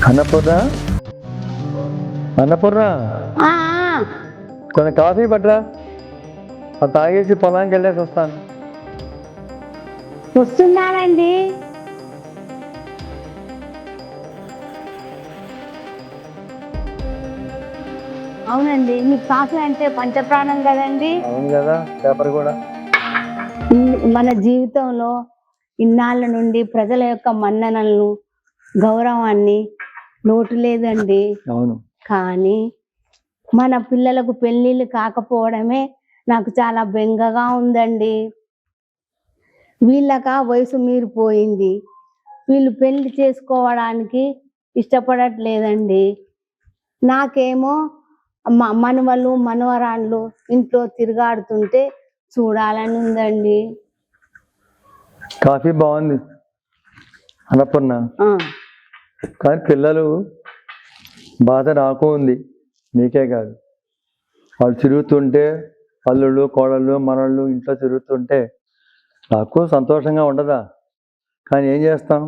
అన్నపూర్ణ అన్నపూర్ణ ఆ, కొంచెం కాఫీ పట్టరా, అది తాగేసి పొలానికి వెళ్ళేసి వస్తాను. వస్తున్నానండి. అవునండి, మీకు కాఫీ అంటే పంచప్రాణం కదండి. అవును కదా, పేపర్ కూడా. మన జీవితంలో ఇన్నాళ్ళ నుండి ప్రజల యొక్క మన్ననలను, గౌరవాన్ని లోటు లేదండి. అవును. కానీ మన పిల్లలకు పెళ్ళిళ్ళు కాకపోవడమే నాకు చాలా బెంగగా ఉందండి. వీళ్ళక వయసు మీరిపోయింది, వీళ్ళు పెళ్లి చేసుకోవడానికి ఇష్టపడట్లేదండి. నాకేమో మనవలు మనవరాళ్ళు ఇంట్లో తిరుగాడుతుంటే చూడాలని ఉందండి. కాఫీ బాగుంది అన్నపూర్ణ, కానీ పిల్లలు బాధ నాకు ఉంది, నీకే కాదు. వాళ్ళు తిరుగుతుంటే, అల్లుళ్ళు కోడళ్ళు మనళ్ళు ఇంట్లో తిరుగుతుంటే నాకు సంతోషంగా ఉండదా? కానీ ఏం చేస్తాం,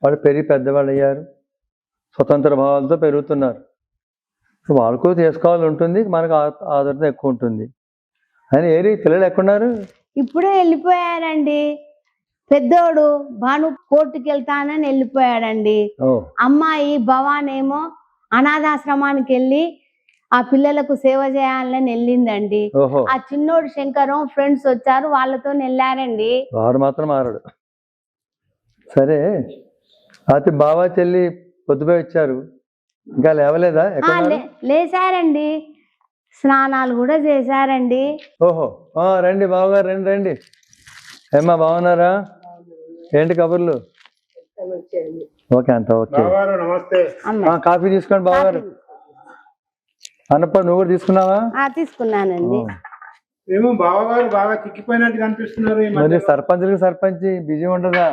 వాళ్ళు పెరిగి పెద్దవాళ్ళు అయ్యారు, స్వతంత్ర భావాలతో పెరుగుతున్నారు. వాళ్ళకు చేసుకోవాలని ఉంటుంది, మనకు ఆదరణ ఎక్కువ ఉంటుంది. అని ఏరి పిల్లలు ఎక్కడున్నారు? ఇప్పుడే వెళ్ళిపోయారండి. పెద్దోడు భాను కోర్టుకి వెళ్తానని వెళ్ళిపోయాడండి. అమ్మాయి భవాన్ ఏమో అనాథాశ్రమానికి వెళ్ళి ఆ పిల్లలకు సేవ చేయాలని వెళ్ళిందండి. ఆ చిన్నోడు శంకరం ఫ్రెండ్స్ వచ్చారు, వాళ్ళతో వెళ్ళారండి. వాడు మాత్రం మారాడు. సరే, అయితే బావా చెల్లి పొద్దుపోయి వచ్చారు, ఇంకా లేవలేదా? లేచారండి, స్నానాలు కూడా చేశారండి. ఓహో, రండి బావగారు, రండి రండి. ఏమ్మా బాగున్నారా? ఏంటి కబుర్లు? ఓకే, అంత ఓకే. కాఫీ తీసుకోండి బావగారు. అన్నప్పుడు నువ్వు కూడా తీసుకున్నావా? తీసుకున్నానండి. ఏమో బావగారు బాగా చిక్కిపోయినట్టు కనిపిస్తున్నారు. మరి సర్పంచ్ బిజీ ఉండదా?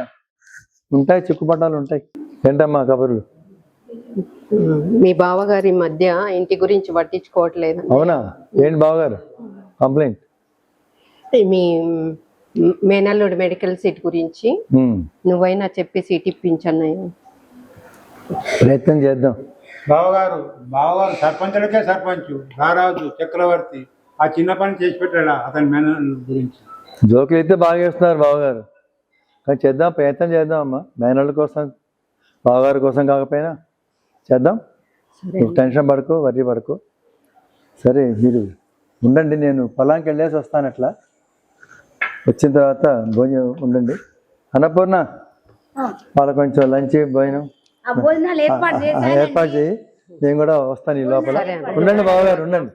ఉంటాయి, చిక్కుపట్టాలు ఉంటాయి. ఏంటమ్మా కబుర్లు? మీ బావగారి మధ్య ఇంటి గురించి పట్టించుకోవట్లేదు. అవునా? ఏంటి బావగారు కంప్లైంట్? మీ మేనల్లుడు మెడికల్ సీట్ గురించి నువ్వైనా చెప్పి సీట్ ఇప్పించన్నయ్య. ప్రయత్నం చేద్దాం. బావగారు సర్పంచులకే సర్పంచ్ రారాజు చక్రవర్తి ఆ చిన్న పని చేసి పెట్టాడా అతని మేనల్లుడు గురించి? జోకులు అయితే బాగా వేస్తున్నారు బావగారు, కానీ చేద్దాం, ప్రయత్నం చేద్దాం అమ్మా. మేనల్లుడి కోసం, బావగారి కోసం కాకపోయినా చేద్దాం. నువ్వు టెన్షన్ పడుకో, వర్రీ పడుకో. సరే, మీరు ఉండండి, నేను పొలానికి వెళ్ళేసి వస్తాను. అట్లా వచ్చిన తర్వాత భోజనం ఉండండి. అన్నపూర్ణ, వాళ్ళ కొంచెం లంచ్ భోజనం ఏర్పాటు చేయి, నేను కూడా వస్తాను ఈ లోపల. ఉండండి బావగారు, ఉండండి.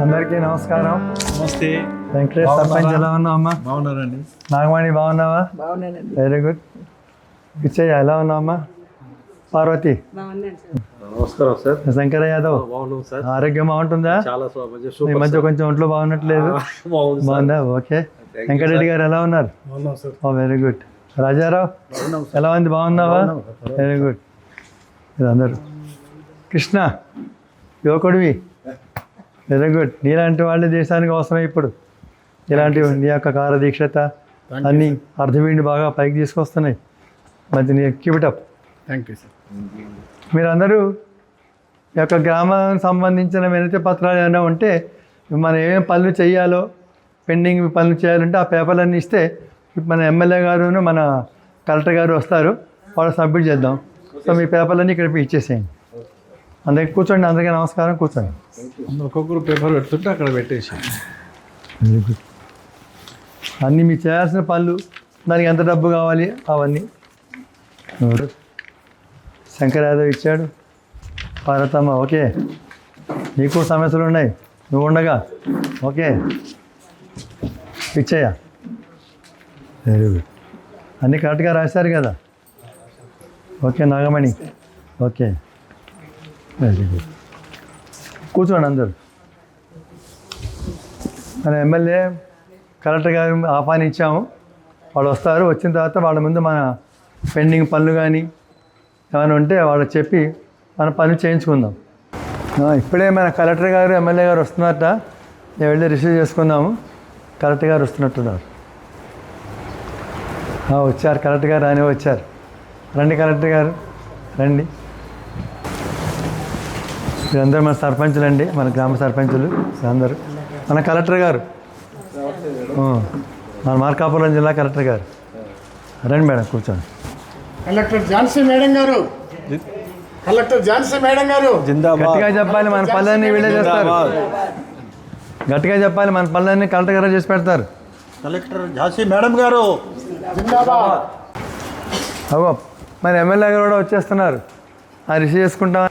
అందరికీ నమస్కారం. నమస్తే. వెంకటేష్ సర్పంచ్, ఎలా ఉన్నావు అమ్మా? బాగున్నారండి. నాగమణి బాగున్నావా? Very good. పిచ్చయ్య ఎలా ఉన్నావు అమ్మా? పార్వతి, నమస్కారం సార్. శంకర యాదవ్, ఆరోగ్యం బాగుంటుందా? చాలా ఈ మధ్య కొంచెం ఒంట్లో బాగున్నట్లేదు, బాగుందా? ఓకే. వెంకటరెడ్డి గారు ఎలా ఉన్నారు? Very good. రాజారావు ఎలా ఉంది? బాగున్నావా? Very good. అందరు. కృష్ణ, యువకుడివి, వెరీ గుడ్. నీలాంటి వాళ్ళే దేశానికి అవసరం ఇప్పుడు. ఇలాంటి నీ యొక్క కార్యదీక్షత అన్నీ అర్థమీండి బాగా పైకి తీసుకొస్తున్నాయి. మంచి, నీ keep it up. Thank you sir. మీరందరూ ఈ యొక్క గ్రామానికి సంబంధించిన వినతి పత్రాలు ఏమైనా ఉంటే, మనం ఏమేమి పనులు చేయాలో, పెండింగ్ పనులు చేయాలంటే ఆ పేపర్లన్నీ ఇస్తే మన ఎమ్మెల్యే గారును మన కలెక్టర్ గారు వస్తారు, వాళ్ళు సబ్మిట్ చేద్దాం. సో మీ పేపర్లన్నీ ఇక్కడ ఇచ్చేసేయండి. అందరికి కూర్చోండి. అందరికీ నమస్కారం, కూర్చోండి. ఒక్కొక్కరు పేపర్ పెడుతుంటే అక్కడ పెట్టేసి. Very good. అన్నీ మీరు చేయాల్సిన పనులు, దానికి ఎంత డబ్బు కావాలి అవన్నీ. శంకర్ యాదవ్ ఇచ్చాడు. పార్వతమ్మ ఓకే. నీకు సమస్యలు ఉన్నాయి, నువ్వు ఉండగా ఓకే. Pichaiah very good. అన్నీ కరెక్ట్గా రాశారు కదా? Okay. Nagamani okay, very good. కూర్చోండి అందరు. మన ఎమ్మెల్యే కలెక్టర్ గారు ఆహ్వానించాము, వాళ్ళు వస్తారు. వచ్చిన తర్వాత వాళ్ళ ముందు మన పెండింగ్ పనులు కానీ ఏమైనా ఉంటే వాళ్ళకి చెప్పి మన పనులు చేయించుకుందాం. ఇప్పుడే మన కలెక్టర్ గారు ఎమ్మెల్యే గారు వస్తున్నారట, నేను వెళ్ళి రిసీవ్ చేసుకుందాము. కలెక్టర్ గారు వస్తున్నట్టున్నారు. వచ్చారు కలెక్టర్ గారు అని వచ్చారు. రండి కలెక్టర్ గారు రండి. మీరందరూ మన సర్పంచులు అండి, మన గ్రామ సర్పంచులు అందరూ. మన కలెక్టర్ గారు మన మార్కాపురం జిల్లా కలెక్టర్ గారు రండి మేడం కూర్చోండి. కలెక్టర్ ఝాన్సీ మేడం గారు, కలెక్టర్ ఝాన్సీ మేడం గారు గట్టిగా చెప్పాలి, మన పనులన్నీ వీళ్ళే చేస్తారు. గట్టిగా చెప్పాలి, మన పనులన్నీ కలెక్టర్ గారు చేసి పెడతారు. కలెక్టర్ ఝాన్సీ మేడం గారు జిందాబాద్. అవో మరి ఎమ్మెల్యే గారు కూడా వచ్చేస్తున్నారు, రిసీవ్ చేసుకుంటాం.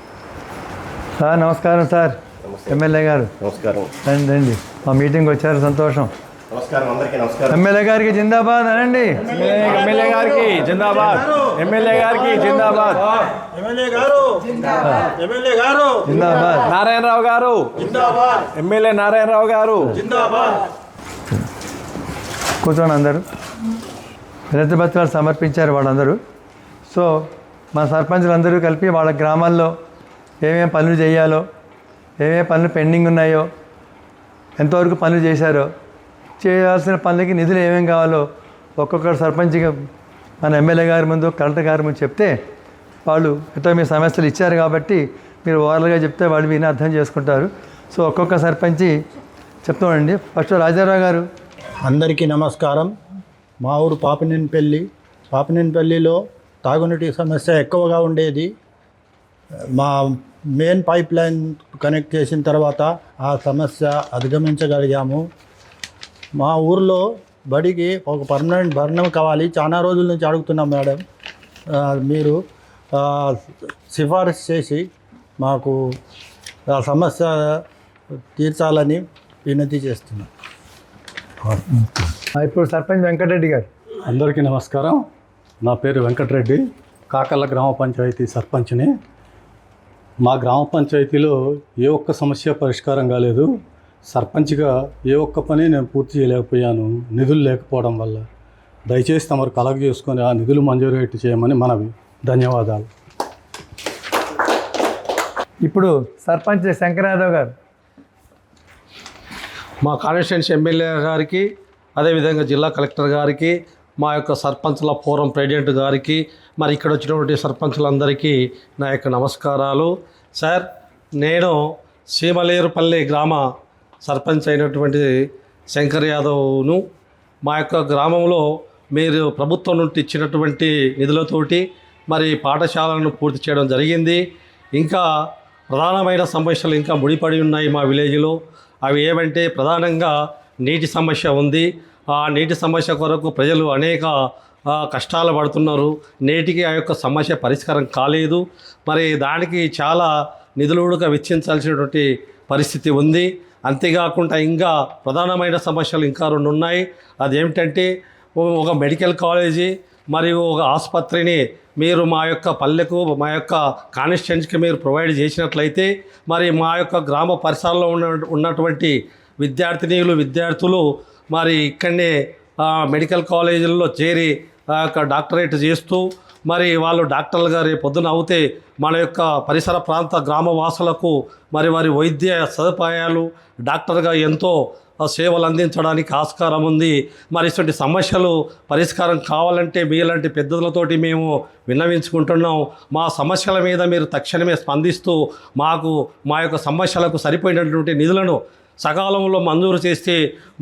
సార్ నమస్కారం. సార్ ఎమ్మెల్యే గారు నమస్కారం. రండి రండి, మా మీటింగ్ వచ్చారు, సంతోషం. నమస్కారం అందరికీ నమస్కారం. ఎమ్మెల్యే గారికి జిందాబాద్ అనండి. ఎమ్మెల్యే గారికి జిందాబాద్. ఎమ్మెల్యే గారికి జిందాబాద్. ఎమ్మెల్యే గారు ఎమ్మెల్యే గారు జిందాబాద్. నారాయణరావు గారు జిందాబాద్ ఎమ్మెల్యే నారాయణరావు గారు జిందాబాద్. కూర్చోండి అందరూ. వినతి పత్రాలు సమర్పించారు వాళ్ళందరూ. సో మా సర్పంచులందరూ కలిపి వాళ్ళ గ్రామాల్లో ఏమేం పనులు చేయాలో, ఏమేం పనులు పెండింగ్ ఉన్నాయో, ఎంతవరకు పనులు చేశారో, చేయాల్సిన పనులకి నిధులు ఏమేం కావాలో ఒక్కొక్కరు సర్పంచ్గా మన ఎమ్మెల్యే గారి ముందు కలెక్టర్ గారి ముందు చెప్తే వాళ్ళు ఎంతో మీ సమస్యలు ఇచ్చారు కాబట్టి మీరు ఓవరాల్గా చెప్తే వాళ్ళు విని అర్థం చేసుకుంటారు. సో ఒక్కొక్క సర్పంచి చెప్తామండి. ఫస్ట్ రాజారావు గారు. అందరికీ నమస్కారం. మా ఊరు పాపినేనిపల్లిలో తాగునీటి సమస్య ఎక్కువగా ఉండేది. మా మెయిన్ పైప్ లైన్ కనెక్ట్ చేసిన తర్వాత ఆ సమస్య అధిగమించగలిగాము. మా ఊర్లో బడికి ఒక పర్మనెంట్ భవనం కావాలి, చాలా రోజుల నుంచి అడుగుతున్నాం మేడం. మీరు సిఫారసు చేసి మాకు ఆ సమస్య తీర్చాలని వినతి చేస్తున్నాం. ఇప్పుడు సర్పంచ్ వెంకటరెడ్డి గారు. అందరికీ నమస్కారం. నా పేరు వెంకటరెడ్డి, కాకర్ల గ్రామ పంచాయతీ సర్పంచ్ని. మా గ్రామ పంచాయతీలో ఏ ఒక్క సమస్య పరిష్కారం కాలేదు. సర్పంచ్గా ఏ ఒక్క పని నేను పూర్తి చేయలేకపోయాను, నిధులు లేకపోవడం వల్ల. దయచేసి తమరు కలెక్ట్ చేసుకొని ఆ నిధులు మంజూరు చేయమని మనవి. ధన్యవాదాలు. ఇప్పుడు సర్పంచ్ శంకర్ యాదవ్ గారు. మా కాన్స్టిట్యున్సీ ఎమ్మెల్యే గారికి, అదేవిధంగా జిల్లా కలెక్టర్ గారికి, మా యొక్క సర్పంచ్ల ఫోరం ప్రెసిడెంట్ గారికి, మరి ఇక్కడ వచ్చినటువంటి సర్పంచులందరికీ నా యొక్క నమస్కారాలు. సార్, నేను సీమలేరుపల్లి గ్రామ సర్పంచ్ అయినటువంటి శంకర్ యాదవ్ను. మా యొక్క గ్రామంలో మీరు ప్రభుత్వం నుండి ఇచ్చినటువంటి నిధులతోటి మరి పాఠశాలను పూర్తి చేయడం జరిగింది. ఇంకా ప్రధానమైన సమస్యలు ఇంకా ముడిపడి ఉన్నాయి మా విలేజ్లో. అవి ఏమంటే ప్రధానంగా నీటి సమస్య ఉంది. ఆ నీటి సమస్య కొరకు ప్రజలు అనేక కష్టాలు పడుతున్నారు. నేటికి ఆ యొక్క సమస్య పరిష్కారం కాలేదు. మరి దానికి చాలా నిధులుగా వెచ్చించాల్సినటువంటి పరిస్థితి ఉంది. అంతేకాకుండా ఇంకా ప్రధానమైన సమస్యలు ఇంకా 2 ఉన్నాయి. అదేమిటంటే ఒక మెడికల్ కాలేజీ మరియు ఒక ఆసుపత్రిని మీరు మా యొక్క పల్లెకు, మా యొక్క కాన్స్టిట్యున్సీకి మీరు ప్రొవైడ్ చేసినట్లయితే మరి మా యొక్క గ్రామ పరిసరాల్లో ఉన్నటువంటి విద్యార్థులు మరి ఇక్కడనే మెడికల్ కాలేజీల్లో చేరి డాక్టరేట్ చేస్తూ మరి వాళ్ళు డాక్టర్లుగా రేపు పొద్దున అవుతే మన యొక్క పరిసర ప్రాంత గ్రామవాసులకు మరి వారి వైద్య సదుపాయాలు డాక్టర్గా ఎంతో సేవలు అందించడానికి ఆస్కారం ఉంది. మరి ఇటువంటి సమస్యలు పరిష్కారం కావాలంటే మీలాంటి పెద్దలతోటి మేము విన్నవించుకుంటున్నాం. మా సమస్యల మీద మీరు తక్షణమే స్పందిస్తూ మాకు మా యొక్క సమస్యలకు సరిపోయినటువంటి నిధులను సకాలంలో మంజూరు చేస్తే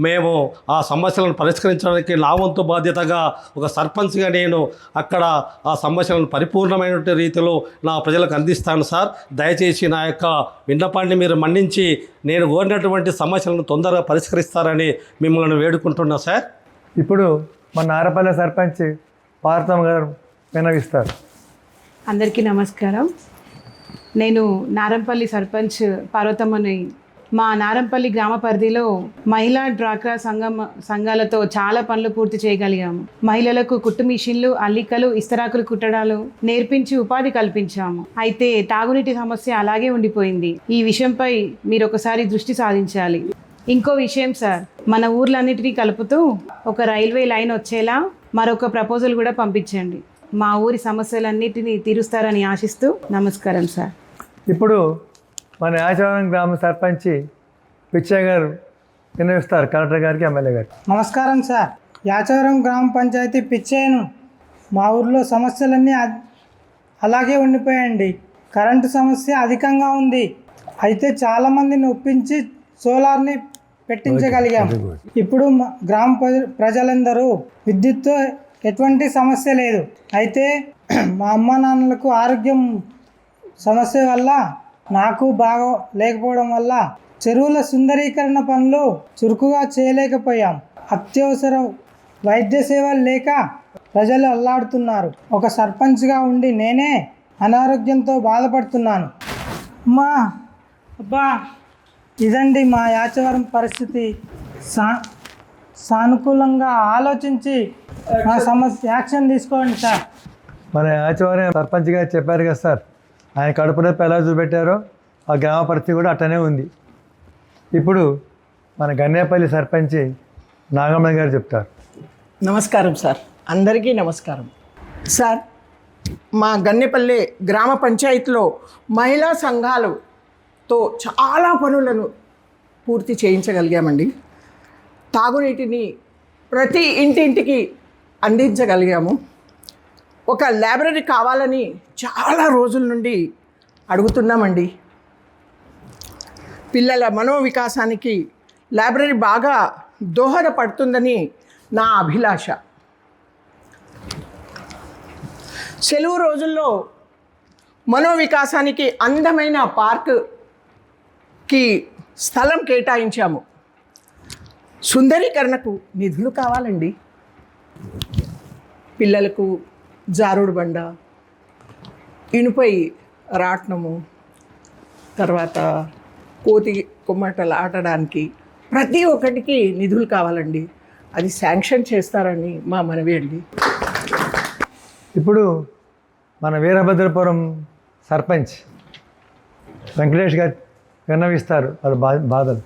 మేము ఆ సమస్యలను పరిష్కరించడానికి నా వంతు బాధ్యతగా ఒక సర్పంచ్గా నేను అక్కడ ఆ సమస్యలను పరిపూర్ణమైన రీతిలో నా ప్రజలకు అందిస్తాను. సార్, దయచేసి నా యొక్క విన్నపాన్ని మీరు మన్నించి నేను కోరినటువంటి సమస్యలను తొందరగా పరిష్కరిస్తారని మిమ్మల్ని వేడుకుంటున్నా సార్. ఇప్పుడు మన నారపల్లి సర్పంచ్ పార్వతమ్మ గారు విన్నవిస్తారు. అందరికీ నమస్కారం. నేను నారంపల్లి సర్పంచ్ పార్వతమ్మని. మా నారంపల్లి గ్రామ పరిధిలో మహిళా డ్వాక్రా సంఘాలతో చాలా పనులు పూర్తి చేయగలిగాము. మహిళలకు కుట్టు మిషన్లు, అల్లికలు, ఇస్తరాకులు కుట్టడాలు నేర్పించి ఉపాధి కల్పించాము. అయితే తాగునీటి సమస్య అలాగే ఉండిపోయింది. ఈ విషయంపై మీరు ఒకసారి దృష్టి సాధించాలి. ఇంకో విషయం సార్, మన ఊర్లన్నిటినీ కలుపుతూ ఒక రైల్వే లైన్ వచ్చేలా మరొక ప్రపోజల్ కూడా పంపించండి. మా ఊరి సమస్యలన్నిటినీ తీరుస్తారని ఆశిస్తూ నమస్కారం సార్. ఇప్పుడు మన యాచవరం గ్రామ సర్పంచి పిచ్చయ్య గారు విన్నవిస్తారు కలెక్టర్ గారికి, ఎమ్మెల్యే గారికి. నమస్కారం సార్. యాచవరం గ్రామ పంచాయతీ పిచ్చేను. మా ఊర్లో సమస్యలన్నీ అలాగే ఉండిపోయాయండి. కరెంటు సమస్య అధికంగా ఉంది. అయితే చాలామందిని ఒప్పించి సోలార్ని పెట్టించగలిగాం. ఇప్పుడు గ్రామ ప్రజలందరూ విద్యుత్తో ఎటువంటి సమస్య లేదు. అయితే మా అమ్మ నాన్నలకు ఆరోగ్యం సమస్య వల్ల, నాకు బాగా లేకపోవడం వల్ల చెరువుల సుందరీకరణ పనులు చురుకుగా చేయలేకపోయాం. అత్యవసర వైద్య సేవలు లేక ప్రజలు అల్లాడుతున్నారు. ఒక సర్పంచ్గా ఉండి నేనే అనారోగ్యంతో బాధపడుతున్నాను. అబ్బా ఇదండి మా యాచవరం పరిస్థితి. సానుకూలంగా ఆలోచించి మా సమస్య యాక్షన్ తీసుకోండి సార్. మన యాచవరం సర్పంచ్ గారు చెప్పారు కదా సార్, ఆయన కడుపు నొప్పి ఎలా చూపెట్టారో ఆ గ్రామ పరిస్థితి కూడా అట్టనే ఉంది. ఇప్పుడు మన గన్నేపల్లి సర్పంచ్ నాగమ్మ గారు చెప్తారు. నమస్కారం సార్, అందరికీ నమస్కారం సార్. మా గన్నేపల్లి గ్రామ పంచాయతీలో మహిళా సంఘాలతో చాలా పనులను పూర్తి చేయించగలిగామండి. తాగునీటిని ప్రతి ఇంటింటికి అందించగలిగాము. ఒక లైబ్రరీ కావాలని చాలా రోజుల నుండి అడుగుతున్నామండి. పిల్లల మనోవికాసానికి లైబ్రరీ బాగా దోహదపడుతుందని నా అభిలాష. సెలవు రోజుల్లో మనోవికాసానికి అందమైన పార్క్కి స్థలం కేటాయించాము. సుందరీకరణకు నిధులు కావాలండి. పిల్లలకు జారుడు బండ, ఇనుపై రాట్నము, తర్వాత కోతి కొమ్మటలు ఆడడానికి ప్రతి ఒక్కటికి నిధులు కావాలండి. అది శాంక్షన్ చేస్తారని మా మనవి అండి. ఇప్పుడు మన వీరభద్రపురం సర్పంచ్ వెంకటేష్ గారు విన్నవిస్తారు వాళ్ళ బాధలు.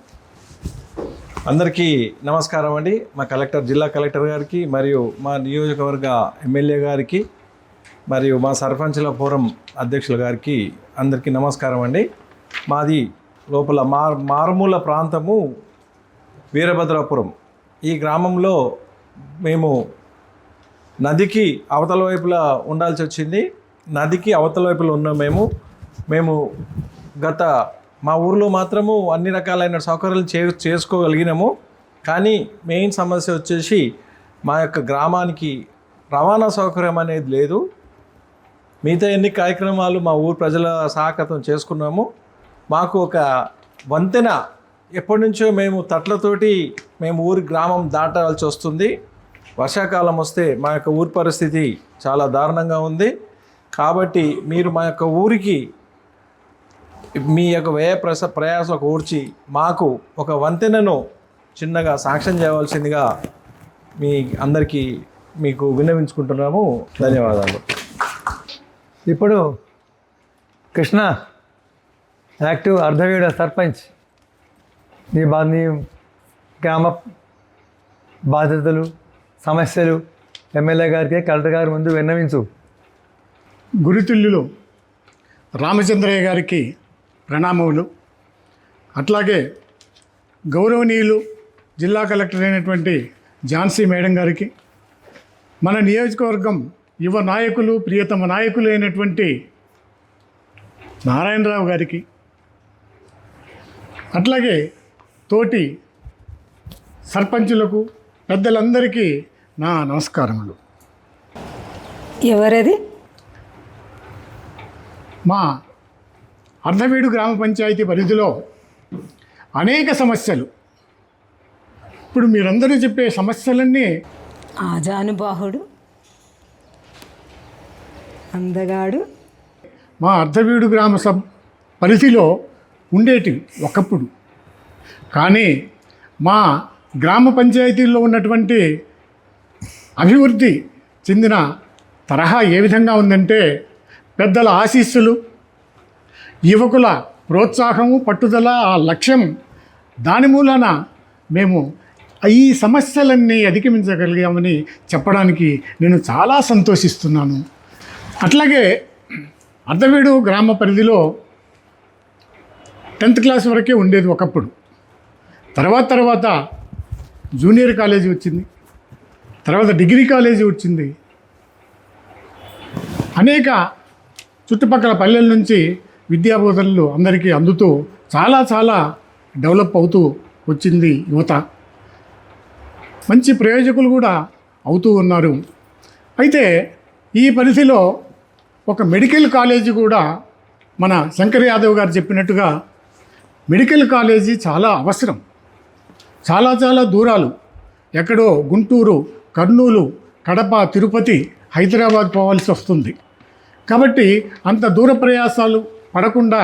అందరికీ నమస్కారం అండి. మా జిల్లా కలెక్టర్ గారికి మరియు మా నియోజకవర్గ ఎమ్మెల్యే గారికి మరియు మా సర్పంచ్ల ఫోరం అధ్యక్షుల గారికి అందరికీ నమస్కారం అండి. మాది లోపల మారుమూల ప్రాంతము వీరభద్రాపురం. ఈ గ్రామంలో మేము నదికి అవతల వైపులా ఉండాల్సి వచ్చింది. నదికి అవతల వైపులో ఉన్నాం మేము గత మా ఊర్లో మాత్రము అన్ని రకాలైన సౌకర్యాలు చేసుకోగలిగినాము. కానీ మెయిన్ సమస్య వచ్చేసి మా యొక్క గ్రామానికి రవాణా సౌకర్యం అనేది లేదు. మిగతా ఎన్ని కార్యక్రమాలు మా ఊరు ప్రజల సహకారం చేసుకున్నాము. మాకు ఒక వంతెన ఎప్పటి నుంచో మేము తట్లతోటి మేము గ్రామం దాటాల్సి వస్తుంది. వర్షాకాలం వస్తే మా యొక్క ఊరి పరిస్థితి చాలా దారుణంగా ఉంది. కాబట్టి మీరు మా యొక్క ఊరికి మీ యొక్క ప్రయాసం కూర్చి మాకు ఒక వంతెనను చిన్నగా శాంక్షన్ చేయవలసిందిగా మీకు విన్నవించుకుంటున్నాము. ధన్యవాదాలు. ఇప్పుడు కృష్ణ యాక్టివ్ అర్ధవీడ సర్పంచ్ నీ గ్రామ బాధ్యతలు, సమస్యలు ఎమ్మెల్యే గారికి, కలెక్టర్ గారి ముందు విన్నవించు. గురుతుల్యులు రామచంద్రయ్య గారికి ప్రణామములు. అట్లాగే గౌరవనీయులు జిల్లా కలెక్టర్ అయినటువంటి ఝాన్సీ మేడం గారికి, మన నియోజకవర్గం యువ నాయకులు, ప్రియతమ నాయకులు అయినటువంటి నారాయణరావు గారికి, అట్లాగే తోటి సర్పంచులకు, పెద్దలందరికీ నా నమస్కారములు. ఎవరది? మా అర్ధవీడు గ్రామ పంచాయతీ పరిధిలో అనేక సమస్యలు, ఇప్పుడు మీరందరూ చెప్పే సమస్యలన్నీ ఆజానుబాహుడు, అందగాడు మా అర్ధవీడు గ్రామ పరిధిలో ఉండేటివి ఒకప్పుడు. కానీ మా గ్రామ పంచాయతీల్లో ఉన్నటువంటి అభివృద్ధి చెందిన తరహా ఏ విధంగా ఉందంటే, పెద్దల ఆశీస్సులు, యువకుల ప్రోత్సాహము, పట్టుదల, ఆ లక్ష్యం, దాని మూలన మేము ఈ సమస్యలన్నీ అధిగమించగలిగామని చెప్పడానికి నేను చాలా సంతోషిస్తున్నాను. అట్లాగే అర్ధవీడు గ్రామ పరిధిలో 10th క్లాస్ వరకే ఉండేది ఒకప్పుడు. తర్వాత జూనియర్ కాలేజీ వచ్చింది, తర్వాత డిగ్రీ కాలేజీ వచ్చింది. అనేక చుట్టుపక్కల పల్లెల నుంచి విద్యాబోధనలు అందరికీ అందుతూ చాలా డెవలప్ అవుతూ వచ్చింది యువత. మంచి ప్రయోజకులు కూడా అవుతూ ఉన్నారు. అయితే ఈ పరిధిలో ఒక మెడికల్ కాలేజీ కూడా మన శంకర్ యాదవ్ గారు చెప్పినట్టుగా మెడికల్ కాలేజీ చాలా అవసరం. చాలా దూరాలు, ఎక్కడో గుంటూరు, కర్నూలు, కడప, తిరుపతి, హైదరాబాద్ పోవాల్సి వస్తుంది. కాబట్టి అంత దూర ప్రయాసాలు పడకుండా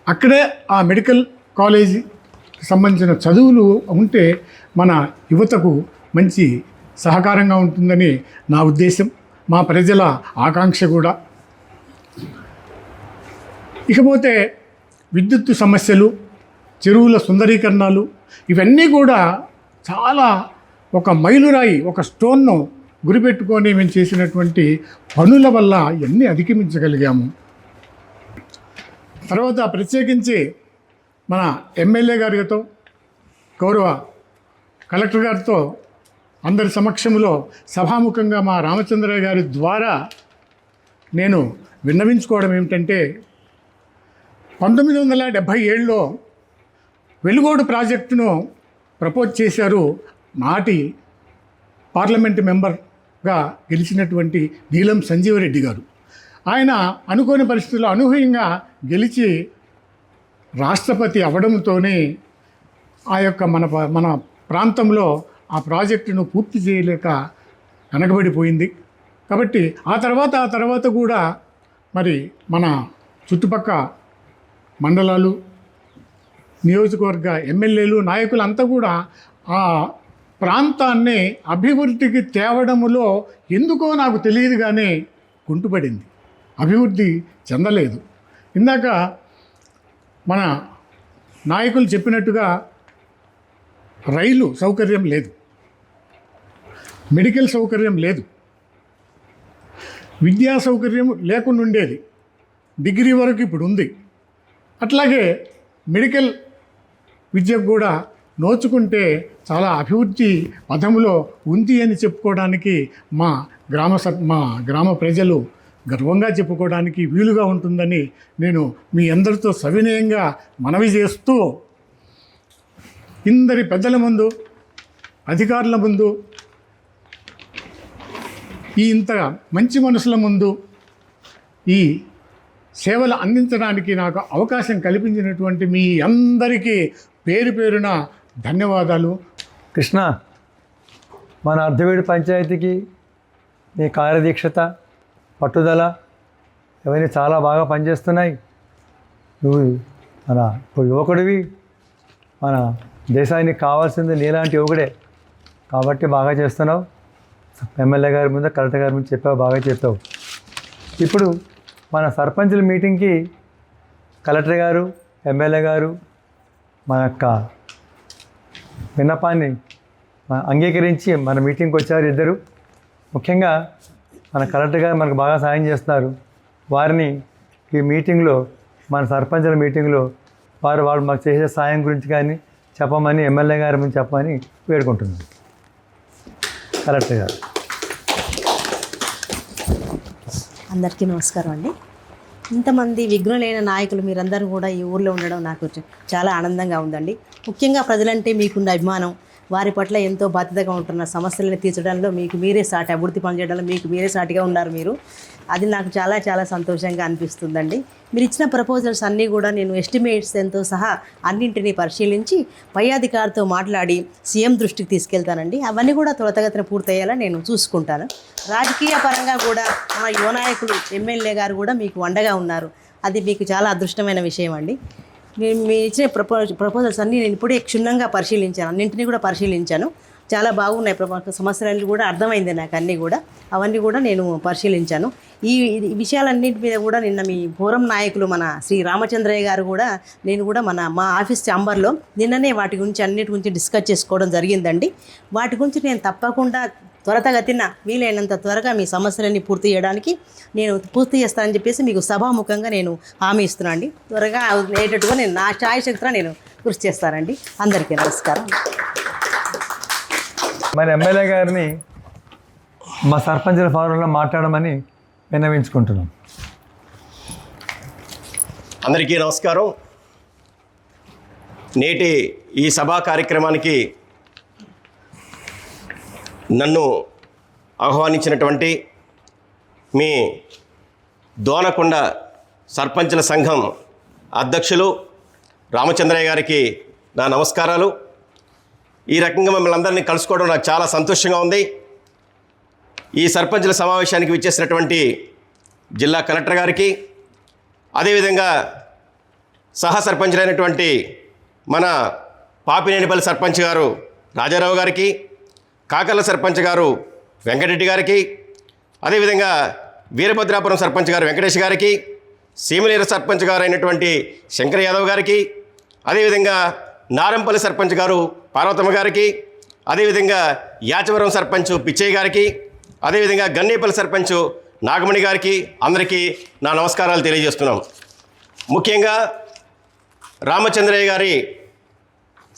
అక్కడే ఆ మెడికల్ కాలేజీకి సంబంధించిన చదువులు ఉంటే మన యువతకు మంచి సహకారంగా ఉంటుందని నా ఉద్దేశం, మా ప్రజల ఆకాంక్ష కూడా. ఇకపోతే విద్యుత్ సమస్యలు, చెరువుల సుందరీకరణలు, ఇవన్నీ కూడా చాలా ఒక మైలురాయి, ఒక స్టోన్ను గురిపెట్టుకొని మేము చేసినటువంటి పనుల వల్ల ఇవన్నీ అధిగమించగలిగాము. తర్వాత ప్రత్యేకించి మన ఎమ్మెల్యే గారితో, గౌరవ కలెక్టర్ గారితో అందరి సమక్షంలో సభాముఖంగా మా రామచంద్రయ్య గారి ద్వారా నేను విన్నవించుకోవడం ఏమిటంటే, 1977లో వెలుగోడు ప్రాజెక్టును ప్రపోజ్ చేశారు నాటి పార్లమెంటు మెంబర్గా గెలిచినటువంటి నీలం సంజీవరెడ్డి గారు. ఆయన అనుకోని పరిస్థితుల్లో అనూహ్యంగా గెలిచి రాష్ట్రపతి అవ్వడంతోనే ఆ యొక్క మన ప్రాంతంలో ఆ ప్రాజెక్టును పూర్తి చేయలేక వెనకబడిపోయింది. కాబట్టి ఆ తర్వాత కూడా మరి మన చుట్టుపక్క మండలాలు, నియోజకవర్గ ఎమ్మెల్యేలు, నాయకులు అంతా కూడా ఆ ప్రాంతాన్ని అభివృద్ధికి తేవడములో ఎందుకో నాకు తెలియదు కానీ కుంటుపడింది, అభివృద్ధి చెందలేదు. ఇందాక మన నాయకులు చెప్పినట్టుగా రైలు సౌకర్యం లేదు, మెడికల్ సౌకర్యం లేదు, విద్యా సౌకర్యం లేకుండా ఉండేది, డిగ్రీ వరకు ఇప్పుడు ఉంది. అట్లాగే మెడికల్ విద్యకు కూడా నోచుకుంటే చాలా అభివృద్ధి పథంలో ఉంది అని చెప్పుకోవడానికి మా గ్రామ ప్రజలు గర్వంగా చెప్పుకోవడానికి వీలుగా ఉంటుందని నేను మీ అందరితో సవినయంగా మనవి చేస్తూ, ఇందరి పెద్దల ముందు, అధికారుల ముందు, ఈ ఇంత మంచి మనసుల ముందు ఈ సేవలు అందించడానికి నాకు అవకాశం కల్పించినటువంటి మీ అందరికీ పేరున ధన్యవాదాలు. కృష్ణ, మన అర్ధవీడు పంచాయతీకి నీ కార్యదీక్షత, పట్టుదల ఇవన్నీ చాలా బాగా పనిచేస్తున్నాయి. నువ్వు మన యువకుడివి, మన దేశానికి కావాల్సింది నీలాంటి యువకుడే కాబట్టి బాగా చేస్తున్నావు. ఎమ్మెల్యే గారి ముందు, కలెక్టర్ గారి ముందు చెప్పావు, బాగా చెప్పావు. ఇప్పుడు మన సర్పంచుల మీటింగ్కి కలెక్టర్ గారు, ఎమ్మెల్యే గారు మన యొక్క విన్నపాన్ని అంగీకరించి మన మీటింగ్కి వచ్చారు ఇద్దరు. ముఖ్యంగా మన కలెక్టర్ గారు మనకు బాగా సాయం చేస్తున్నారు. వారిని ఈ మీటింగ్లో, మన సర్పంచుల మీటింగ్లో వాళ్ళు మాకు చేసే సాయం గురించి కానీ చెప్పమని, ఎమ్మెల్యే గారి ముందు చెప్పమని వేడుకుంటున్నాను. కలెక్టర్ గారు. అందరికీ నమస్కారం అండి. ఇంతమంది విఘ్నులైన నాయకులు మీరందరూ కూడా ఈ ఊర్లో ఉండడం నాకు చాలా ఆనందంగా ఉందండి. ముఖ్యంగా ప్రజలంటే మీకున్న అభిమానం, వారి పట్ల ఎంతో బాధ్యతగా ఉంటున్న, సమస్యలను తీర్చడంలో మీకు మీరే సాటి, అభివృద్ధి పనిచేయడంలో మీకు మీరే సాటిగా ఉన్నారు మీరు. అది నాకు చాలా సంతోషంగా అనిపిస్తుందండి. మీరు ఇచ్చిన ప్రపోజల్స్ అన్నీ కూడా నేను ఎస్టిమేట్స్తో సహా అన్నింటినీ పరిశీలించి పై అధికారితో మాట్లాడి సీఎం దృష్టికి తీసుకెళ్తానండి. అవన్నీ కూడా త్వరితగతిన పూర్తయ్యేలా నేను చూసుకుంటాను. రాజకీయ పరంగా కూడా మన యువ నాయకులు, ఎమ్మెల్యే గారు కూడా మీకు అండగా ఉన్నారు. అది మీకు చాలా అదృష్టమైన విషయం అండి. మీరు ఇచ్చిన ప్రపోజల్స్ అన్నీ నేను ఇప్పుడే క్షుణ్ణంగా పరిశీలించాను, అన్నింటినీ కూడా పరిశీలించాను. చాలా బాగున్నాయి సమస్యలన్నీ కూడా అర్థమైంది నాకు, అన్నీ కూడా అవన్నీ కూడా నేను పరిశీలించాను. ఈ విషయాలన్నింటి మీద కూడా నిన్న మీ ఫోరం నాయకులు మన శ్రీ రామచంద్రయ్య గారు కూడా, నేను కూడా మా ఆఫీస్ ఛాంబర్లో నిన్ననే వాటి గురించి అన్నిటి గురించి డిస్కస్ చేసుకోవడం జరిగిందండి. వాటి గురించి నేను తప్పకుండా త్వరితగతిన వీలైనంత త్వరగా మీ సమస్యలన్నీ పూర్తి చేయడానికి నేను పూర్తి చేస్తానని చెప్పేసి మీకు సభాముఖంగా నేను హామీ ఇస్తున్నాను అండి. త్వరగా అయ్యేటట్టుగా నేను నా ఛాయశక్తిగా నేను కృషి చేస్తానండి. అందరికీ నమస్కారం. మరి ఎమ్మెల్యే గారిని మా సర్పంచుల ఫోరంలో మాట్లాడమని విన్నవించుకుంటున్నాం. అందరికీ నమస్కారం. నేటి ఈ సభా కార్యక్రమానికి నన్ను ఆహ్వానించినటువంటి మీ దోనకొండ సర్పంచుల సంఘం అధ్యక్షులు రామచంద్రయ్య గారికి నా నమస్కారాలు. ఈ రకంగా మిమ్మల్ని అందరినీ కలుసుకోవడం నాకు చాలా సంతోషంగా ఉంది. ఈ సర్పంచుల సమావేశానికి విచ్చేసినటువంటి జిల్లా కలెక్టర్ గారికి, అదేవిధంగా సహా సర్పంచులైనటువంటి మన పాపినేనిపల్లి సర్పంచ్ గారు రాజారావు గారికి, కాకర్ల సర్పంచ్ గారు వెంకటరెడ్డి గారికి, అదేవిధంగా వీరభద్రాపురం సర్పంచ్ గారు వెంకటేష్ గారికి, సీమలేరు సర్పంచ్ గారు అయినటువంటి శంకర్ యాదవ్ గారికి, అదేవిధంగా నారంపల్లి సర్పంచ్ గారు పార్వతమ్మ గారికి, అదేవిధంగా యాచవరం సర్పంచ్ పిచ్చయ్య గారికి, అదేవిధంగా గన్నేపల్లి సర్పంచ్ నాగమణి గారికి అందరికీ నా నమస్కారాలు తెలియజేస్తున్నాం. ముఖ్యంగా రామచంద్రయ్య గారి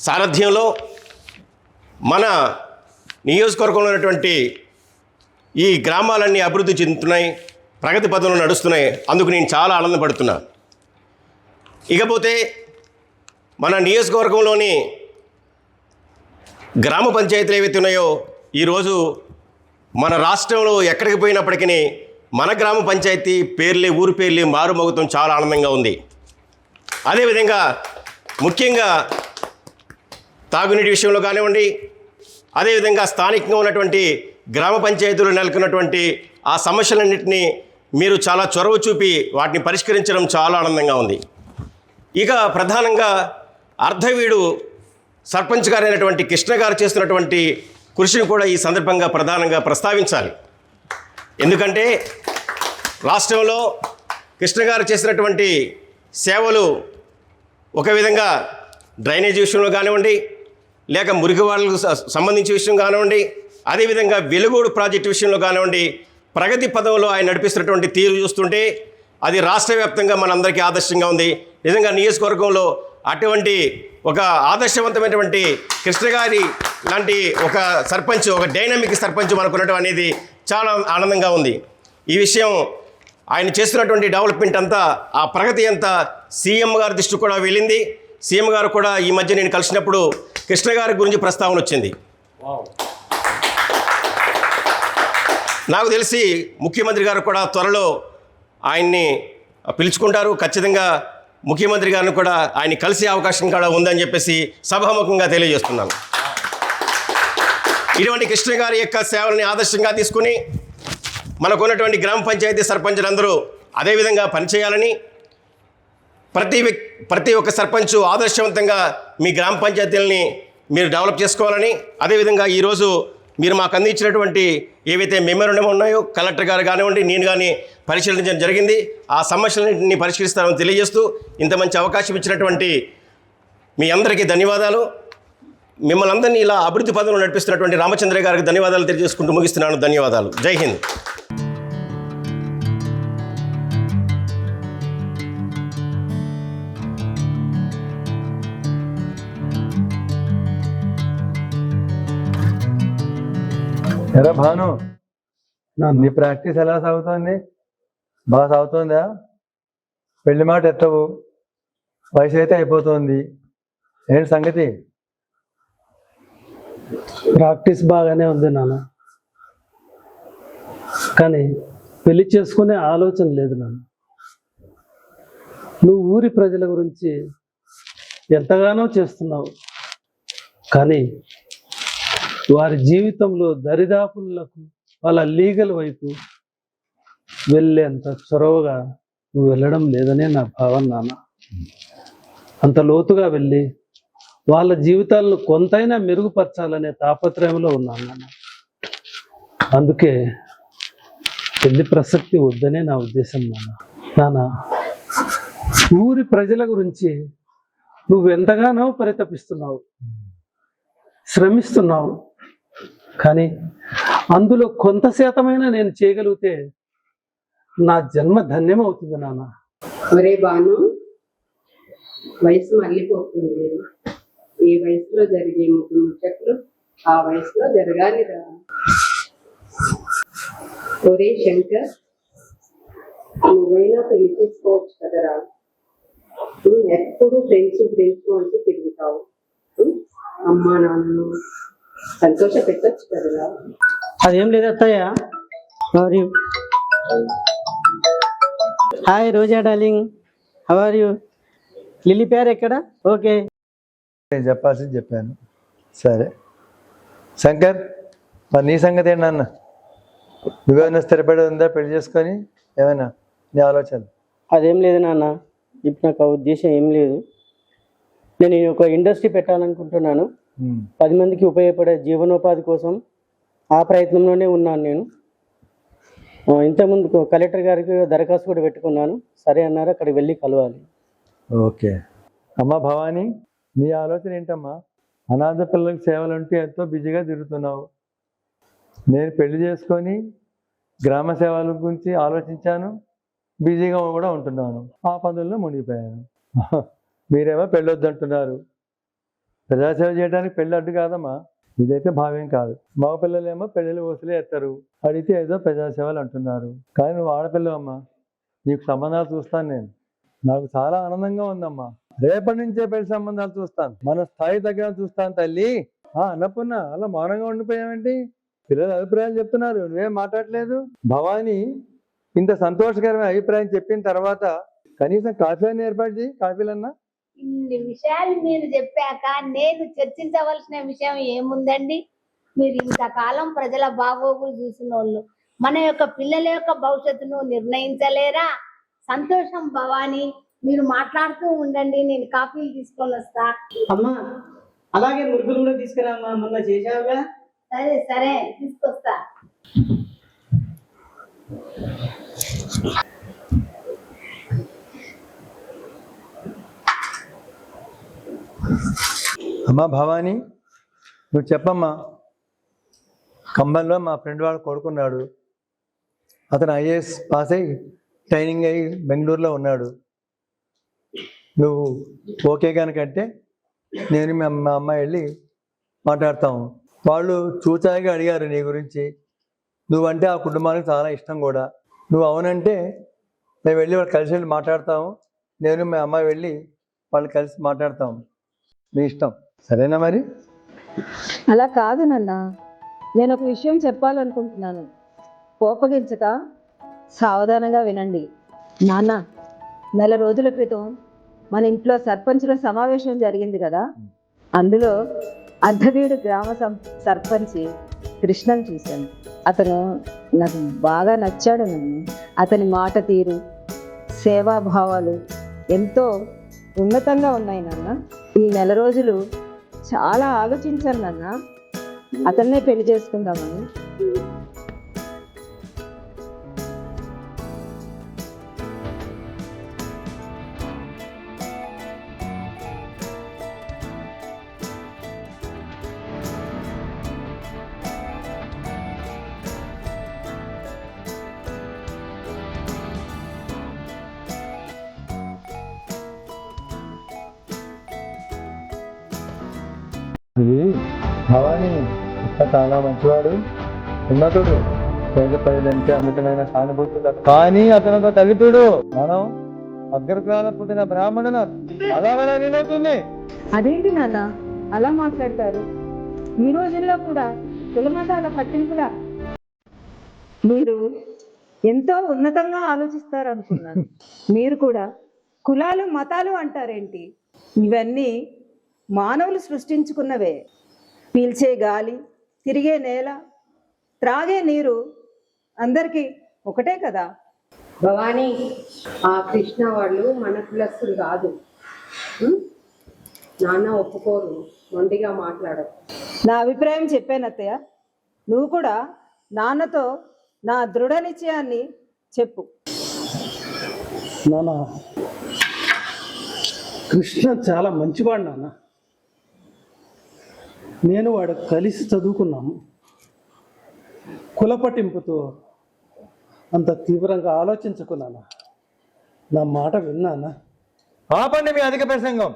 సారథ్యంలో మన నియోజకవర్గంలో ఉన్నటువంటి ఈ గ్రామాలన్నీ అభివృద్ధి చెందుతున్నాయి, ప్రగతి పథంలో నడుస్తున్నాయి. అందుకు నేను చాలా ఆనందపడుతున్నా. ఇకపోతే మన నియోజకవర్గంలోని గ్రామ పంచాయతీలు ఏవైతే ఉన్నాయో ఈరోజు మన రాష్ట్రంలో ఎక్కడికి పోయినప్పటికీ మన గ్రామ పంచాయతీ పేర్లే, ఊరి పేర్లే మారుమోగుతాం. చాలా ఆనందంగా ఉంది. అదేవిధంగా ముఖ్యంగా తాగునీటి విషయంలో కానివ్వండి, అదేవిధంగా స్థానికంగా ఉన్నటువంటి గ్రామ పంచాయతీలు నెలకొన్నటువంటి ఆ సమస్యలన్నింటినీ మీరు చాలా చొరవ చూపి వాటిని పరిష్కరించడం చాలా ఆనందంగా ఉంది. ఇక ప్రధానంగా అర్ధవీడు సర్పంచ్ గారైనటువంటి కృష్ణ గారు చేస్తున్నటువంటి కృషిని కూడా ఈ సందర్భంగా ప్రధానంగా ప్రస్తావించాలి. ఎందుకంటే రాష్ట్రంలో కృష్ణ గారు చేసినటువంటి సేవలు ఒక విధంగా డ్రైనేజీ విషయంలో కానివ్వండి, లేక మురికి వాళ్ళకు సంబంధించిన విషయం కానివ్వండి, అదేవిధంగా వెలుగోడు ప్రాజెక్టు విషయంలో కానివ్వండి, ప్రగతి పదంలో ఆయన నడిపిస్తున్నటువంటి తీరు చూస్తుంటే అది రాష్ట్ర వ్యాప్తంగా మనందరికీ ఆదర్శంగా ఉంది. నిజంగా నియోజకవర్గంలో అటువంటి ఒక ఆదర్శవంతమైనటువంటి కృష్ణ గారి లాంటి ఒక సర్పంచ్, ఒక డైనమిక్ సర్పంచ్ మనకున్నట్టు అనేది చాలా ఆనందంగా ఉంది. ఈ విషయం ఆయన చేస్తున్నటువంటి డెవలప్మెంట్ అంతా, ఆ ప్రగతి అంతా సీఎం గారి దృష్టికి కూడా వెళ్ళింది. సీఎం గారు కూడా ఈ మధ్య నేను కలిసినప్పుడు కృష్ణ గారి గురించి ప్రస్తావన వచ్చింది. నాకు తెలిసి ముఖ్యమంత్రి గారు కూడా త్వరలో ఆయన్ని పిలుచుకుంటారు. ఖచ్చితంగా ముఖ్యమంత్రి గారిని కూడా ఆయన కలిసే అవకాశం కూడా ఉందని చెప్పేసి సభాముఖంగా తెలియజేస్తున్నాను. ఇటువంటి కృష్ణ గారి యొక్క సేవల్ని ఆదర్శంగా తీసుకుని మనకున్నటువంటి గ్రామ పంచాయతీ సర్పంచులందరూ అదేవిధంగా పనిచేయాలని, ప్రతి ఒక్క సర్పంచు ఆదర్శవంతంగా మీ గ్రామ పంచాయతీలని మీరు డెవలప్ చేసుకోవాలని, అదేవిధంగా ఈరోజు మీరు మాకు అందించినటువంటి ఏవైతే మెమోరాండం ఉన్నాయో కలెక్టర్ గారు కానివ్వండి, నేను కానీ పరిశీలించడం జరిగింది. ఆ సమస్యలన్నింటినీ పరిష్కరిస్తామని తెలియజేస్తూ ఇంత మంచి అవకాశం ఇచ్చినటువంటి మీ అందరికీ ధన్యవాదాలు. మిమ్మల్ని అందరినీ ఇలా అభివృద్ధి పదంలో నడిపిస్తున్నటువంటి రామచంద్ర గారికి ధన్యవాదాలు తెలియజేసుకుంటూ ముగిస్తున్నాను. ధన్యవాదాలు. జై హింద్. ఎరా భాను, నీ ప్రాక్టీస్ ఎలా సాగుతోంది? బాగా సాగుతోందా? పెళ్లి మాట ఎత్తవు, వయసు అయితే అయిపోతుంది, ఏంటి సంగతి? ప్రాక్టీస్ బాగానే ఉంది నాన్న, కానీ పెళ్లి చేసుకునే ఆలోచన లేదు నాన్న. నువ్వు ఊరి ప్రజల గురించి ఎంతగానో చేస్తున్నావు, కానీ వారి జీవితంలో దరిదాపులకు వాళ్ళ లీగల్ వైపు వెళ్ళేంత చొరవగా నువ్వు వెళ్ళడం లేదనే నా భావన నాన్న. అంత లోతుగా వెళ్ళి వాళ్ళ జీవితాలను కొంతైనా మెరుగుపరచాలనే తాపత్రయంలో ఉన్నాను నాన్న. అందుకే పెళ్లి ప్రసక్తి వద్దనే నా ఉద్దేశం నాన్న. ఊరి ప్రజల గురించి నువ్వు ఎంతగానో పరితపిస్తున్నావు, శ్రమిస్తున్నావు, కానీ అందులో కొంత శాతమైనా నేను చేయగలిగితే నా జన్మ ధన్యమవుతుంది నాన్న. ఒరే బాను, వయసు మళ్ళీపోతుంది. ఈ వయసులో జరిగే ముచ్చట్లు ఆ వయసులో జరగాలిరా. ఒరే శంకర్, నువ్వైనా పెళ్లి చేసుకోవచ్చు కదరా. నువ్వు ఎప్పుడు ఫ్రెండ్స్ అంటూ తిరుగుతావు. అమ్మా నాన్నను సంతోష పెట్టచ్చు కదరా. అదేం లేదు అత్తయ్య. Hi Roja darling, how are you? Lily పేరు ఎక్కడ? ఓకే, నేను చెప్పాల్సింది చెప్పాను. సరే శంకర్, మరి నీ సంగతి ఏంటన్న? నువ్వేమైనా స్థిరపడి ఉందా పెళ్లి చేసుకొని? ఏమైనా నీ ఆలోచన? అదేం లేదు నాన్న, ఇప్పుడు నాకు ఆ ఉద్దేశం ఏం లేదు. నేను ఒక ఇండస్ట్రీ పెట్టాలనుకుంటున్నాను. 10 మందికి ఉపయోగపడే జీవనోపాధి కోసం ఆ ప్రయత్నంలోనే ఉన్నాను నేను. ఇంతకుముందు కలెక్టర్ గారికి దరఖాస్తు కూడా పెట్టుకున్నాను. సరే అన్నారు, అక్కడికి వెళ్ళి కలవాలి. ఓకే అమ్మ భవానీ, నీ ఆలోచన ఏంటమ్మా? అనాథ పిల్లలకు సేవలు అంటూ ఎంతో బిజీగా తిరుగుతున్నావు. నేను పెళ్లి చేసుకొని గ్రామ సేవల గురించి ఆలోచించాను, బిజీగా కూడా ఉంటున్నాను. ఆ పనుల్లో మునిగిపోయాను. మీరేమో పెళ్ళి వద్దంటున్నారు. ప్రజాసేవ చేయడానికి పెళ్ళి అడ్డు కాదమ్మా, ఇదైతే భావ్యం కాదు. మగ పిల్లలేమో పెళ్ళిళ్ళు వసూలే ఎత్తారు, అడిగితే ఏదో ప్రజాసేవలు అంటున్నారు. కానీ నువ్వు ఆడపిల్లవమ్మా, నీకు సంబంధాలు చూస్తాను నేను. నాకు చాలా ఆనందంగా ఉందమ్మా. రేపటి నుంచే పెళ్లి సంబంధాలు చూస్తాను, మన స్థాయి దగ్గర చూస్తాను తల్లి. అన్నపూర్ణ, అలా మౌనంగా ఉండిపోయావేంటి? పిల్లల అభిప్రాయాలు చెప్తున్నారు, నువ్వేం మాట్లాడలేదు. భవానీ ఇంత సంతోషకరమైన అభిప్రాయం చెప్పిన తర్వాత కనీసం కాఫీ అని ఏర్పాటు చేయి. కాఫీలన్నా ఇన్ని విషయాలు మీరు చెప్పాక నేను చర్చించవలసిన విషయం ఏముందండి? మీరు ఇంతకాలం ప్రజల బాగోగులు చూసిన వాళ్ళు మన యొక్క పిల్లల యొక్క భవిష్యత్తును నిర్ణయించలేరా? సంతోషం భవానీ, మీరు మాట్లాడుతూ ఉండండి, నేను కాఫీలు తీసుకొని వస్తా. అమ్మా, అలాగే మురుగులు కూడా తీసుకురామ్మా, మొన్న చేసావుగా. సరే సరే, తీసుకొస్తా. అమ్మా భవానీ, నువ్వు చెప్పమ్మా. ఖమ్మంలో మా ఫ్రెండ్ వాడు కొడుకున్నాడు. అతను ఐఏఎస్ పాస్ అయ్యి ట్రైనింగ్ అయ్యి బెంగళూరులో ఉన్నాడు. నువ్వు ఓకే కనుకంటే నేను మా అమ్మాయి వెళ్ళి మాట్లాడతాము. వాళ్ళు చూచాయిగా అడిగారు నీ గురించి. నువ్వంటే ఆ కుటుంబానికి చాలా ఇష్టం కూడా. నువ్వు అవునంటే మేము వెళ్ళి వాళ్ళు కలిసి వెళ్ళి మాట్లాడతాము. నేను మా అమ్మాయి వెళ్ళి వాళ్ళు కలిసి మాట్లాడతాము. మీ ఇష్టం, సరేనా? మరి అలా కాదు నాన్న, నేను ఒక విషయం చెప్పాలనుకుంటున్నాను. కోపగించక సావధానంగా వినండి. నాన్న, నెల రోజుల క్రితం మన ఇంట్లో సర్పంచుల సమావేశం జరిగింది కదా. అందులో అర్ధవీడు గ్రామ సర్పంచ్ కృష్ణను చూశాను. అతను నాకు బాగా నచ్చాడు. నన్ను అతని మాట తీరు, సేవాభావాలు ఎంతో ఉన్నతంగా ఉన్నాయి నాన్న. ఈ నెల రోజులు చాలా ఆలోచించాను నాన్న, అతన్నే పెళ్లి చేసుకుందామని. ఇది భవానీ ఇంకా చాలా మంచివాడు, ఉన్నతుడు, పేద ప్రజలంటే అమితమైన సానుభూతి. కానీ అతను ఒక దళితుడు. మనం అగ్రకులాల పుట్టిన బ్రాహ్మణులు అలాగలా వీలవుతుంది. అదేంటి నాన్న అలా మాట్లాడతారు? ఈ రోజుల్లో కూడా కులమతాల పట్టింపులా? మీరు ఎంతో ఉన్నతంగా ఆలోచిస్తారు అనుకున్నాను. మీరు కూడా కులాలు మతాలు అంటారేంటి? ఇవన్నీ మానవులు సృష్టించుకున్నవే. పీల్చే గాలి, తిరిగే నేల, త్రాగే నీరు అందరికీ ఒకటే కదా. భవానీ, ఆ కృష్ణ వాళ్ళు మన కులస్తులు కాదు. నాన్న ఒప్పుకోరు, మొండిగా మాట్లాడరు. నా అభిప్రాయం చెప్పాను అత్తయ్య. నువ్వు కూడా నాన్నతో నా దృఢ నిశ్చయాన్ని చెప్పు. నాన్న, కృష్ణ చాలా మంచివాడు నాన్న. నేను వాడు కలిసి చదువుకున్నాము. కుల పట్టింపుతో అంత తీవ్రంగా ఆలోచించుకున్నాను. నా మాట విన్నానా? ఆపండి మీ అధిక ప్రసంగం.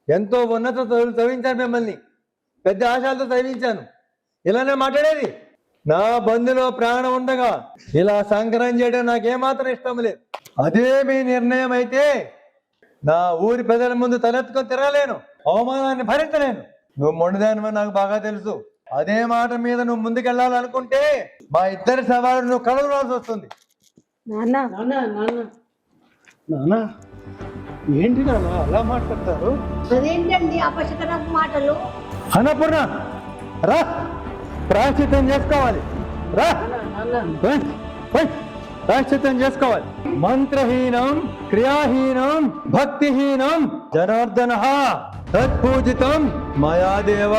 ఎంతో ఉన్నత చదివించాను మిమ్మల్ని, పెద్ద ఆశలతో చదివించాను. ఇలానే మాట్లాడేది? నా బంధులో ప్రాణం ఉండగా ఇలా సంకరం చేయడం నాకేమాత్రం ఇష్టం లేదు. అదే మీ నిర్ణయం అయితే నా ఊరి ప్రజల ముందు తలెత్తుకొని తిరగలేను, అవమానాన్ని భరించలేను. నువ్వు మొండిదానివని నాకు బాగా తెలుసు. అదే మాట మీద నువ్వు ముందుకెళ్ళాలనుకుంటే మా ఇద్దరి సవాలు నువ్వు కలవరాల్సి వస్తుంది. నాన్న ఏంటి నాన్న అలా మాట్లాడతారు? అదేంటండి అపశకరపు మాటలు? అన్నపూర్ణ రా, ప్రాయశ్చిత్తం చేసుకోవాలి. రా, ప్రాయశ్చిత్తం చేసుకోవాలి. మంత్రహీనం క్రియాహీనం భక్తిహీనం జనార్దన తత్పూజితం మయాదేవ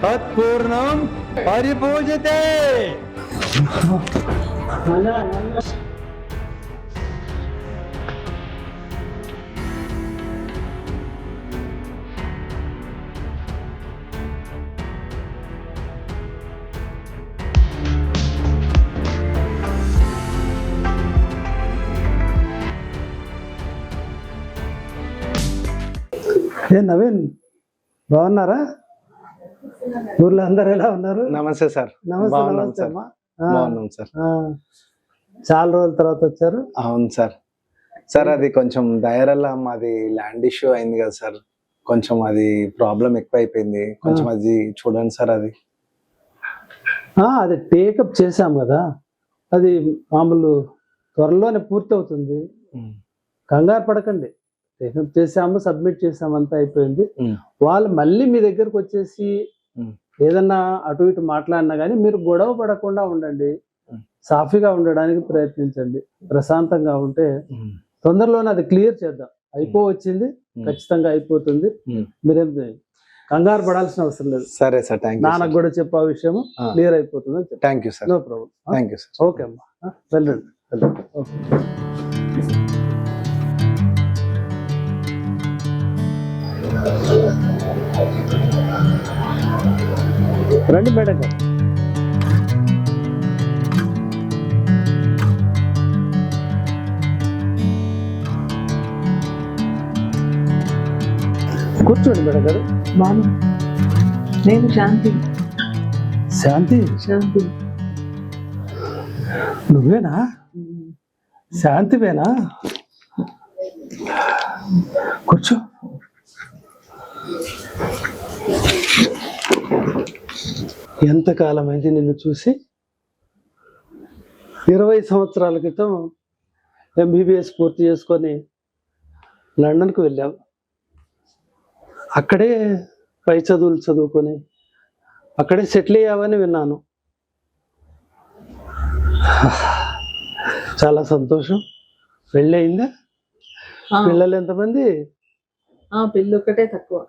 తత్పూర్ణం పరిపూజితే. నవీన్ బాగున్నారా? ఊర్లో అందరు ఎలా ఉన్నారు? నమస్తే సార్. నమస్తే. నమస్తే అమ్మా. బాగున్నాం సార్. చాలా రోజుల తర్వాత వచ్చారు. అవును సార్. సార్ అది కొంచెం దయరల్ల మాది ల్యాండ్ ఇష్యూ అయింది కదా సార్, కొంచెం అది ప్రాబ్లం ఎక్కువ అయిపోయింది. కొంచెం అది చూడండి సార్. అది టేకప్ చేసాం కదా, అది మామూలు త్వరలోనే పూర్తి అవుతుంది. కంగారు పడకండి. టేకప్ చేసాము, సబ్మిట్ చేసాము, అంతా అయిపోయింది. వాళ్ళు మళ్ళీ మీ దగ్గరకు వచ్చేసి ఏదన్నా అటు ఇటు మాట్లాడినా కానీ మీరు గొడవ పడకుండా ఉండండి, సాఫీగా ఉండడానికి ప్రయత్నించండి. ప్రశాంతంగా ఉంటే తొందరలోనే అది క్లియర్ చేద్దాం. అయిపోవచ్చింది, ఖచ్చితంగా అయిపోతుంది. మీరేం కంగారు పడాల్సిన అవసరం లేదు. సరే సార్, థ్యాంక్ యూ. నాన్నకు కూడా చెప్పే విషయం క్లియర్ అయిపోతుంది. Thank you sir. No problem. Thank you sir. Okay అమ్మా, వెళ్ళండి. ఓకే. రండి మేడం గారు. కూర్చోండి మేడం గారు. నేను శాంతి. శాంతి? శాంతి నువ్వేనా? శాంతివేనా? కూర్చో. ఎంతకాలం అయింది నిన్ను చూసి? 20 సంవత్సరాల క్రితం MBBS పూర్తి చేసుకొని లండన్కు వెళ్ళావు. అక్కడే పై చదువులు చదువుకొని అక్కడే సెటిల్ అయ్యావని విన్నాను. చాలా సంతోషం. పెళ్ళి అయిందా? పిల్లలు ఎంతమంది? పెళ్ళి ఒక్కటే తక్కువ.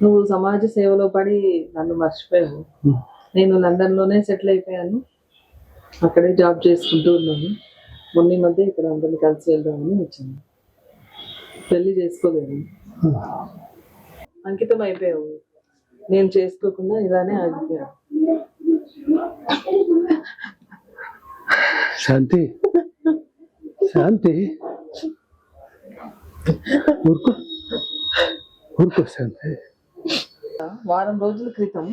నువ్వు సమాజ సేవలో పడి నన్ను మర్చిపోయావు. నేను లండన్లోనే సెటిల్ అయిపోయాను, అక్కడే జాబ్ చేసుకుంటూ ఉన్నాను. మొన్న మధ్య ఇక్కడ అందరిని కలిసి వెళ్దామని వచ్చాను. పెళ్లి చేసుకోలేదు, అంకితం అయిపోయావు. నేను చేసుకోకుండా ఇలానే ఆగిపోయాను. శాంతి, శాంతి, ఊరుకో ఊరుకో శాంతి. వారం రోజుల క్రితం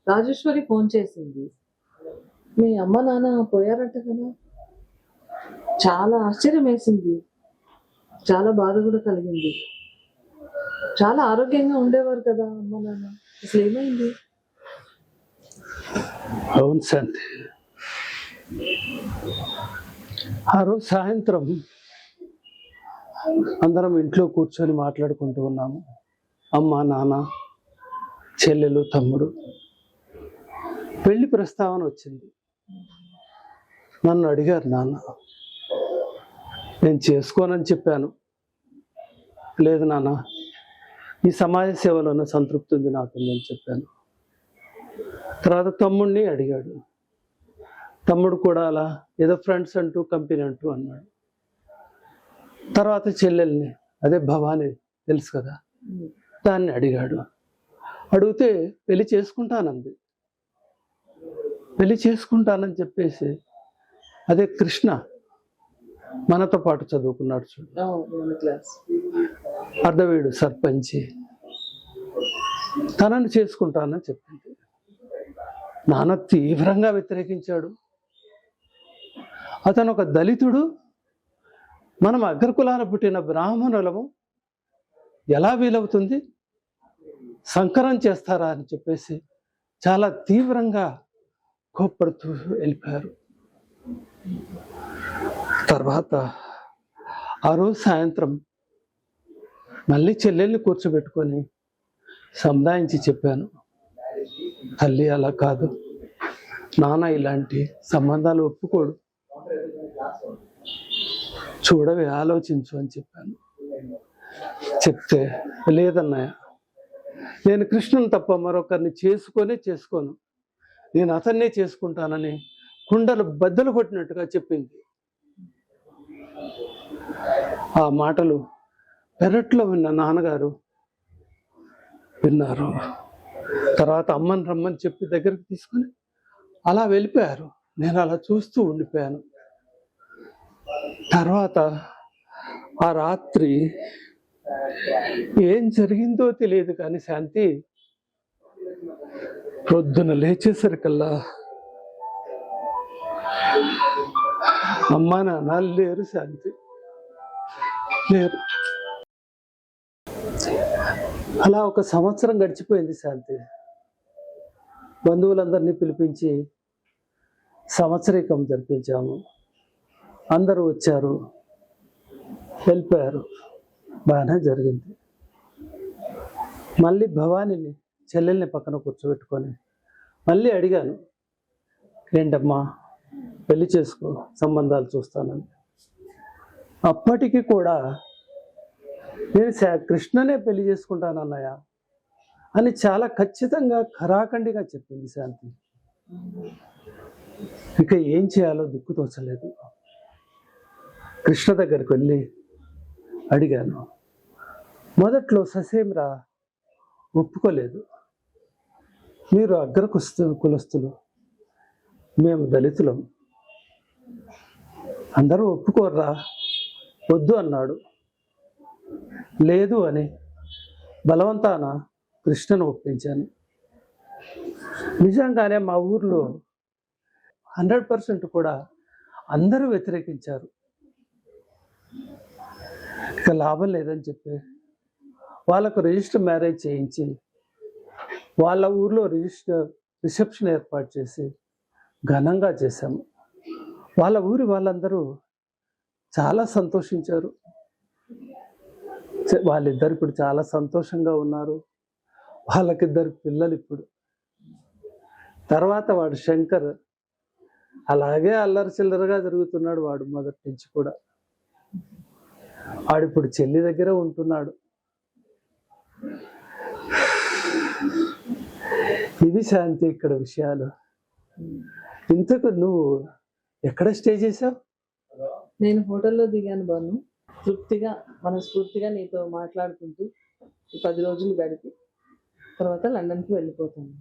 రాజేశ్వరి ఫోన్ చేసింది. మీ అమ్మ నాన్న పోయారట కదా. చాలా ఆశ్చర్యం వేసింది, చాలా బాధ కూడా కలిగింది. చాలా ఆరోగ్యంగా ఉండేవారు కదా అమ్మ నాన్న, అసలు ఏమైంది? అవును శాంతి, ఆ రోజు సాయంత్రం అందరం ఇంట్లో కూర్చొని మాట్లాడుకుంటూ ఉన్నాము. అమ్మ, నాన్న, చెల్లెలు, తమ్ముడు. పెళ్లి ప్రస్తావన వచ్చింది. నన్ను అడిగారు నాన్న. నేను చేసుకోనని చెప్పాను. లేదు నాన్న, ఈ సమాజ సేవలోనే సంతృప్తి ఉంది నాకు అని చెప్పాను. తర్వాత తమ్ముడిని అడిగాడు. తమ్ముడు కూడా అలా ఏదో ఫ్రెండ్స్ అంటూ కంపెనీ అంటూ అన్నాడు. తర్వాత చెల్లెల్ని, అదే భవానీ తెలుసు కదా, దాన్ని అడిగాడు. అడిగితే పెళ్లి చేసుకుంటానంది. పెళ్లి చేసుకుంటానని చెప్పేసి, అదే కృష్ణ మనతో పాటు చదువుకున్నాడు చూడు, క్లాస్ అర్ధవీడు సర్పంచి, తనని చేసుకుంటానని చెప్పింది. నాన్న తీవ్రంగా వ్యతిరేకించాడు. అతను ఒక దళితుడు, మనం అగ్రకులాన పుట్టిన బ్రాహ్మణులము, ఎలా వీలవుతుంది, సంకరం చేస్తారా అని చెప్పేసి చాలా తీవ్రంగా కోప్పడుతూ వెళ్ళిపోయారు. తర్వాత ఆ రోజు సాయంత్రం మళ్ళీ చెల్లెల్ని కూర్చోబెట్టుకొని సముదాయించి చెప్పాను, తల్లి అలా కాదు, నాన్న ఇలాంటి సంబంధాలు ఒప్పుకోడు, చూడవే, ఆలోచించు అని చెప్పాను. చెప్తే లేదన్నయ్య, నేను కృష్ణుని తప్ప మరొకరిని చేసుకోను, నేను అతన్నే చేసుకుంటానని కుండలు బద్దలు కొట్టినట్టుగా చెప్పింది. ఆ మాటలు పెరట్లో విన్న నాన్నగారు విన్నారు. తర్వాత అమ్మని రమ్మని చెప్పి దగ్గరికి తీసుకొని అలా వెళ్ళిపోయారు. నేను అలా చూస్తూ ఉండిపోయాను. తర్వాత ఆ రాత్రి ఏం జరిగిందో తెలియదు కానీ శాంతి, ప్రొద్దున లేచేసరికల్లా అమ్మా నాన్న లేరు శాంతి, లేరు. అలా 1 సంవత్సరం గడిచిపోయింది శాంతి. బంధువులందరినీ పిలిపించి సంవత్సరీకం జరిపించాము. అందరూ వచ్చారు, వెళ్ళిపోయారు, బాగానే జరిగింది. మళ్ళీ భవానీని, చెల్లెల్ని పక్కన కూర్చోబెట్టుకొని మళ్ళీ అడిగాను, ఏంటమ్మా పెళ్లి చేసుకో, సంబంధాలు చూస్తానని. అప్పటికి కూడా నేను కృష్ణనే పెళ్లి చేసుకుంటానన్నయ్య అని చాలా ఖచ్చితంగా ఖరాఖండిగా చెప్పింది శాంతి. ఇక ఏం చేయాలో దిక్కుతోచలేదు. కృష్ణ దగ్గరికి వెళ్ళి అడిగాను. మొదట్లో ససేమిరా ఒప్పుకోలేదు. మీరు కులస్తులు, మేము దళితులం, అందరూ ఒప్పుకోర్రా, వద్దు అన్నాడు. లేదు అని బలవంతాన కృష్ణను ఒప్పించాను. నిజంగానే మా ఊర్లో 100% కూడా అందరూ వ్యతిరేకించారు. ఇక లాభం లేదని చెప్పి వాళ్ళకు రిజిస్టర్ మ్యారేజ్ చేయించి వాళ్ళ ఊర్లో రిసెప్షన్ ఏర్పాటు చేసి ఘనంగా చేశాము. వాళ్ళ ఊరి వాళ్ళందరూ చాలా సంతోషించారు. వాళ్ళిద్దరు ఇప్పుడు చాలా సంతోషంగా ఉన్నారు. వాళ్ళకిద్దరు పిల్లలు ఇప్పుడు. తర్వాత వాడు శంకర్ అలాగే అల్లరి చిల్లరగా తిరుగుతున్నాడు. వాడు మొదటి నుంచి కూడా. వాడిప్పుడు చెల్లి దగ్గర ఉంటున్నాడు. ఇది శాంతి ఇక్కడ విషయాలు. ఇంతకు నువ్వు ఎక్కడ స్టే చేసావు? నేను హోటల్లో దిగాను బాను. తృప్తిగా మనస్ఫూర్తిగా నీతో మాట్లాడుకుంటూ 10 రోజులు గడిపి తర్వాత లండన్కి వెళ్ళిపోతాను.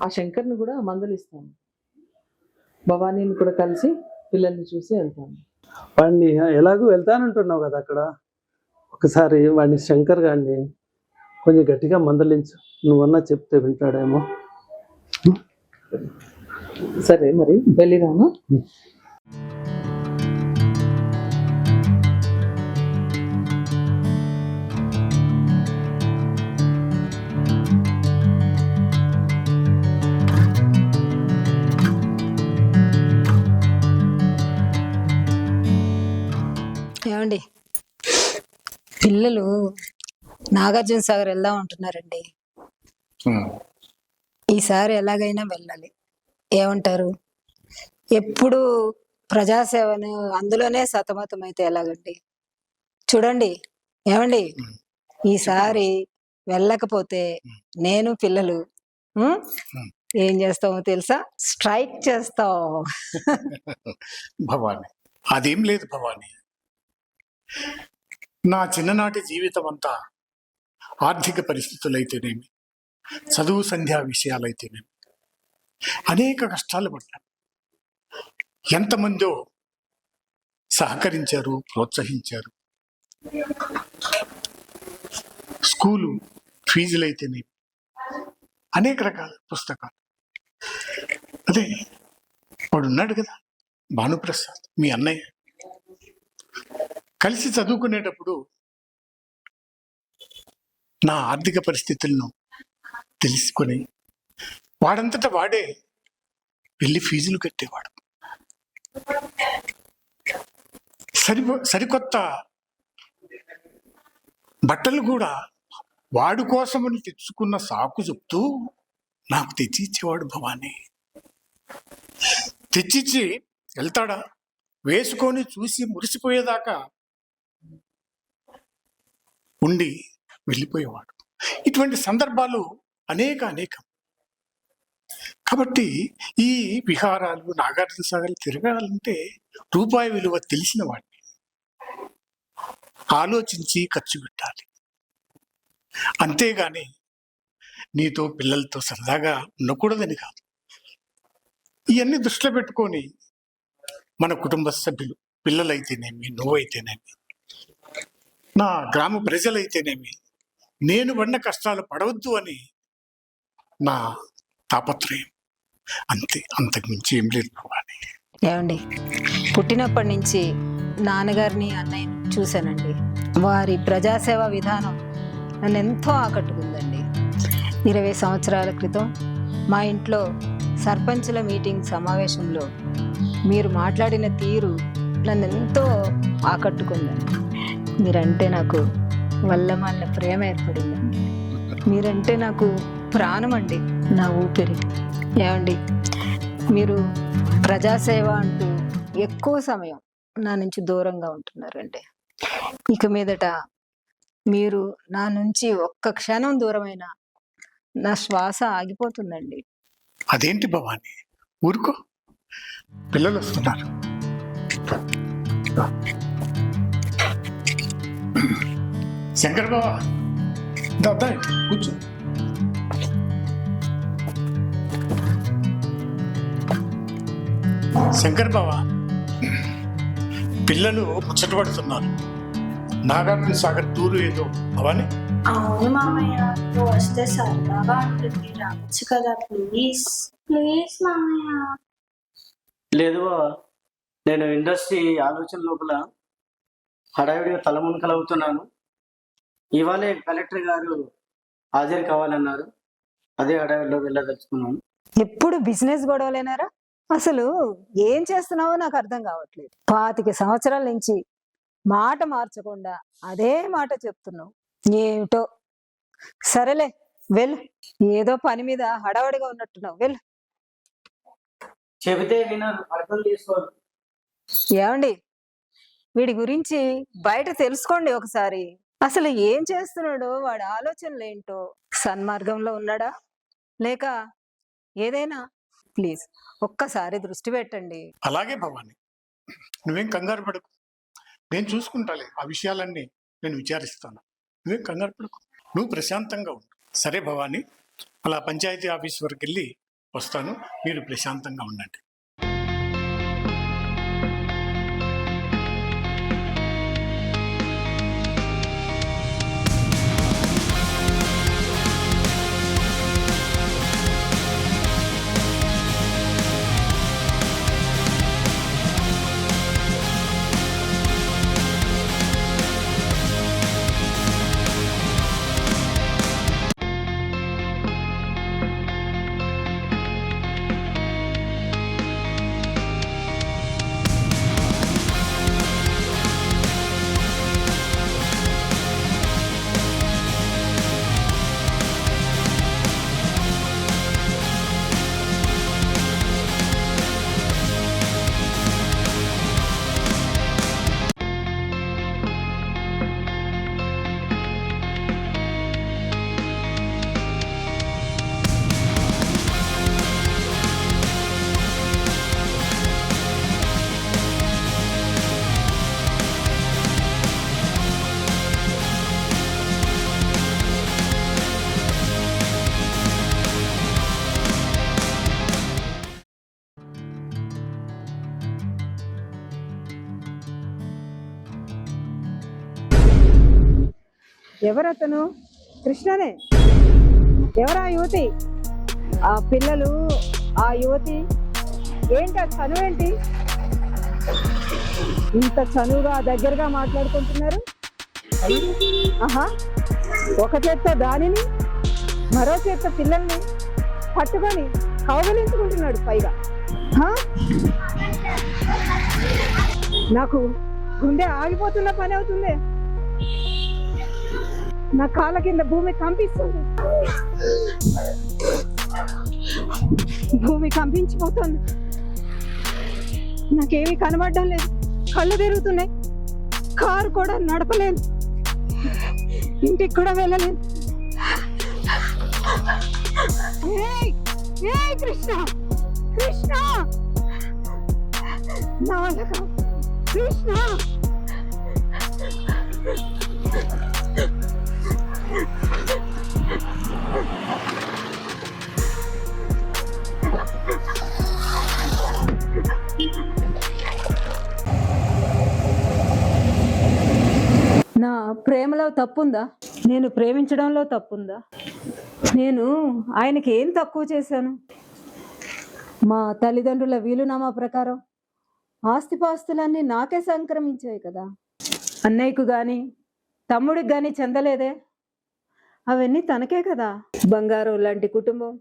ఆ శంకర్ని కూడా మందలిస్తాను. భవానీని కూడా కలిసి పిల్లల్ని చూసి వెళ్తాను. వాడిని ఎలాగూ వెళ్తానంటున్నావు కదా అక్కడ, ఒకసారి వాడిని శంకర్ గారిని కొంచెం గట్టిగా మందలించు. నువ్వన్నా చెప్తే వింటాడేమో. సరే మరి వెళ్ళిరాను. ఏమండి, పిల్లలు నాగార్జున సాగర్ వెళ్దాం అంటున్నారండి. ఈసారి ఎలాగైనా వెళ్ళాలి. ఏమంటారు? ఎప్పుడు ప్రజాసేవను అందులోనే సతమతం అయితే ఎలాగండి? చూడండి ఏమండి, ఈసారి వెళ్ళకపోతే నేను పిల్లలు ఏం చేస్తామో తెలుసా? స్ట్రైక్ చేస్తాం. భవాని, అదేం లేదు భవాని. నా చిన్ననాటి జీవితం అంతా ఆర్థిక పరిస్థితులైతేనేమి, చదువు సంధ్యా విషయాలైతేనేమి అనేక కష్టాలు పడ్డాను. ఎంతమందో సహకరించారు, ప్రోత్సహించారు. స్కూలు ఫీజులు అయితేనే అనేక రకాల పుస్తకాలు. అదే వాడు ఉన్నాడు కదా భానుప్రసాద్, మీ అన్నయ్య, కలిసి చదువుకునేటప్పుడు నా ఆర్థిక పరిస్థితులను తెలుసుకొని వాడంతటా వాడే వెళ్ళి ఫీజులు కట్టేవాడు. సరికొత్త బట్టలు కూడా వాడు కోసమని తెచ్చుకున్న సాకు చెప్తూ నాకు తెచ్చి ఇచ్చేవాడు భవానీ. తెచ్చిచ్చి వెళ్తాడా, వేసుకొని చూసి మురిసిపోయేదాకా ఉండి వెళ్ళిపోయేవాడు. ఇటువంటి సందర్భాలు అనేకం. కాబట్టి ఈ విహారాలు, నాగార్జున సాగర్ తిరగాలంటే రూపాయి విలువ తెలిసిన వాడిని, ఆలోచించి ఖర్చు పెట్టాలి. అంతేగాని నీతో పిల్లలతో సరదాగా ఉండకూడదని కాదు. ఇవన్నీ దృష్టిలో పెట్టుకొని మన కుటుంబ సభ్యులు, పిల్లలైతేనేమి, నువ్వైతేనేమి, నా గ్రామ ప్రజలైతేనేమి నేను పడిన కష్టాలు పడవద్దు అని నా తాపత్రయం. అంతే, అంతకుమించి ఏం లేదు. ఏమండి, పుట్టినప్పటి నుంచి నాన్నగారిని అన్నయ్యని చూశానండి. వారి ప్రజాసేవ విధానం నన్ను ఎంతో ఆకట్టుకుందండి. 20 సంవత్సరాల క్రితం మా ఇంట్లో సర్పంచుల మీటింగ్ సమావేశంలో మీరు మాట్లాడిన తీరు నన్ను ఎంతో ఆకట్టుకుందండి. మీరంటే నాకు వల్లమాలిన ప్రేమ ఏర్పడిందండి. మీరంటే నాకు ప్రాణం అండి, నా ఊపిరి. ఏమండి, మీరు ప్రజాసేవ అంటూ ఎక్కువ సమయం నా నుంచి దూరంగా ఉంటున్నారండి. ఇక మీదట మీరు నా నుంచి ఒక్క క్షణం దూరమైన నా శ్వాస ఆగిపోతుందండి. అదేంటి భవానీ, ఊరుకో, పిల్లలు వస్తున్నారు. శంకర్ బాబా, దాదా కూర్చో. శంకర్ బాబా, పిల్లలు ముచ్చటపడుతున్నారు. నాగార్జున సాగర్ టూరు ఏదో భవానీ. అవును మామయ్య, నువ్వు వస్తే సరదాగా ఉంటుంది, రావచ్చు కదా. ప్లీజ్ ప్లీజ్ మామయ్య. లేదు బావా, నేను ఇండస్ట్రీ ఆలోచన లోపల హడావిడిగా తలమునకలవుతున్నాను. ఇవాళే కలెక్టర్ గారు హాజరు కావాలన్నారు, అదే హడావిడిలో వెళ్ళదలుచుకున్నాను. ఎప్పుడు బిజినెస్ గొడవలేనారా? అసలు ఏం చేస్తున్నావో నాకు అర్థం కావట్లేదు. 25 సంవత్సరాల నుంచి మాట మార్చకుండా అదే మాట చెప్తున్నావు. ఏమిటో, సరేలే వెళ్ళు. ఏదో పని మీద హడావడిగా ఉన్నట్టున్నావు, వెళ్ళు. చెబితే వినరు, అర్థం చేసుకోరు. ఏమండి, వీడి గురించి బయట తెలుసుకోండి ఒకసారి. అసలు ఏం చేస్తున్నాడో, వాడి ఆలోచనలు ఏంటో, సన్మార్గంలో ఉన్నాడా లేక ఏదైనా? ప్లీజ్ ఒక్కసారి దృష్టి పెట్టండి. అలాగే భవానీ, నువ్వేం కంగారు పడకు, నేను చూసుకుంటాలే. ఆ విషయాలన్నీ నేను విచారిస్తాను. నువ్వేం కంగారు పడకు, నువ్వు ప్రశాంతంగా ఉండు. సరే భవానీ, అలా పంచాయతీ ఆఫీస్ వరకు వెళ్ళి వస్తాను, మీరు ప్రశాంతంగా ఉండండి. ఎవరతను? కృష్ణనే. ఎవరా యువతి? ఆ పిల్లలు, ఆ యువతి ఏంటి? ఆ చనువేంటి? ఇంత చనువుగా దగ్గరగా మాట్లాడుకుంటున్నారు. ఆహా, ఒక చేత్తో దానిని మరో చేత్తో పిల్లల్ని పట్టుకొని కౌగలించుకుంటున్నాడు పైగా. నాకు గుండె ఆగిపోతున్న పని అవుతుంది. నా కాళ్ళ కింద భూమి కంపిస్తుంది. భూమి కంపించిపోతుంది. నాకేమీ కనబడడం లేదు. కళ్ళు తిరుగుతున్నాయి. కారు కూడా నడపలేను. ఇంటికి కూడా వెళ్ళలేను. కృష్ణ, కృష్ణ, నా వల్ల కాదు. కృష్ణ, నా ప్రేమలో తప్పుందా? నేను ప్రేమించడంలో తప్పుందా? నేను ఆయనకి ఏం తక్కువ చేశాను? మా తల్లిదండ్రుల వీలునామా ప్రకారం ఆస్తిపాస్తులన్నీ నాకే సంక్రమించాయి కదా. అన్నయ్యకు కానీ తమ్ముడికి కానీ చెందలేదే. అవన్నీ తనకే కదా. బంగారం లాంటి కుటుంబం,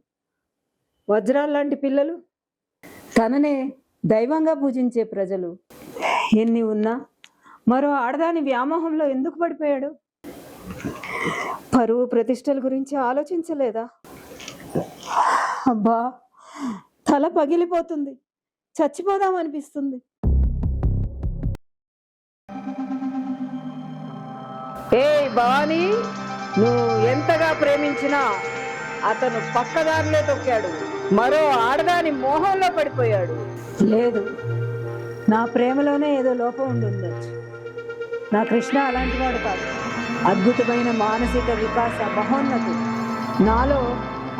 వజ్రాలు లాంటి పిల్లలు, తననే దైవంగా పూజించే ప్రజలు. ఎన్ని ఉన్నా మరో ఆడదాని వ్యామోహంలో ఎందుకు పడిపోయాడు? పరువు ప్రతిష్టల గురించి ఆలోచించలేదా? అబ్బా, తల పగిలిపోతుంది. చచ్చిపోదామనిపిస్తుంది. భవానీ, నువ్వు ఎంతగా ప్రేమించినా అతను పక్కదారిలో తొక్కాడు. మరో ఆడదాని మోహంలో పడిపోయాడు. లేదు, నా ప్రేమలోనే ఏదో లోపం ఉండుండొచ్చు. నా కృష్ణ అలాంటి వాడు కాదు. అద్భుతమైన మానసిక వికాస మహోన్నతి. నాలో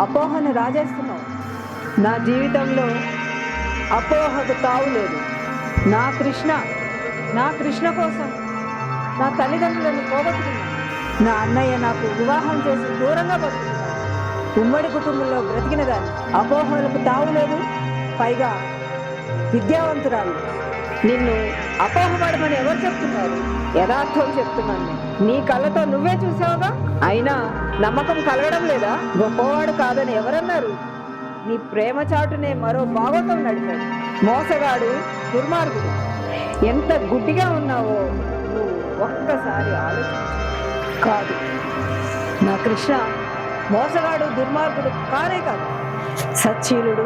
అపోహను రాజేస్తున్నావు. నా జీవితంలో అపోహకు తావు లేదు. నా కృష్ణ కోసం నా తల్లిదండ్రులను పోగొట్టుకున్నాను. నా అన్నయ్య నాకు వివాహం చేసి దూరంగా బతుకుతున్నాను. ఉమ్మడి కుటుంబంలో బ్రతికిన దాన్ని. అపోహలకు తావు లేదు. పైగా విద్యావంతురాలు. నిన్ను అపోహపడమని ఎవరు చెప్తున్నారు? యథార్థం చెప్తున్నాను. నీ కళ్ళతో నువ్వే చూసావుగా. అయినా నమ్మకం కలగడం లేదా? గొప్పవాడు కాదని ఎవరన్నారు? నీ ప్రేమ చాటునే మరో భాగవతం నడిపాడు. మోసగాడు, దుర్మార్గుడు. ఎంత గుడ్డిగా ఉన్నావో నువ్వు ఒక్కసారి ఆలోచించు. కాదు, నా కృష్ణ మోసగాడు, దుర్మార్గుడు కానే కాదు. సచ్చీలుడు,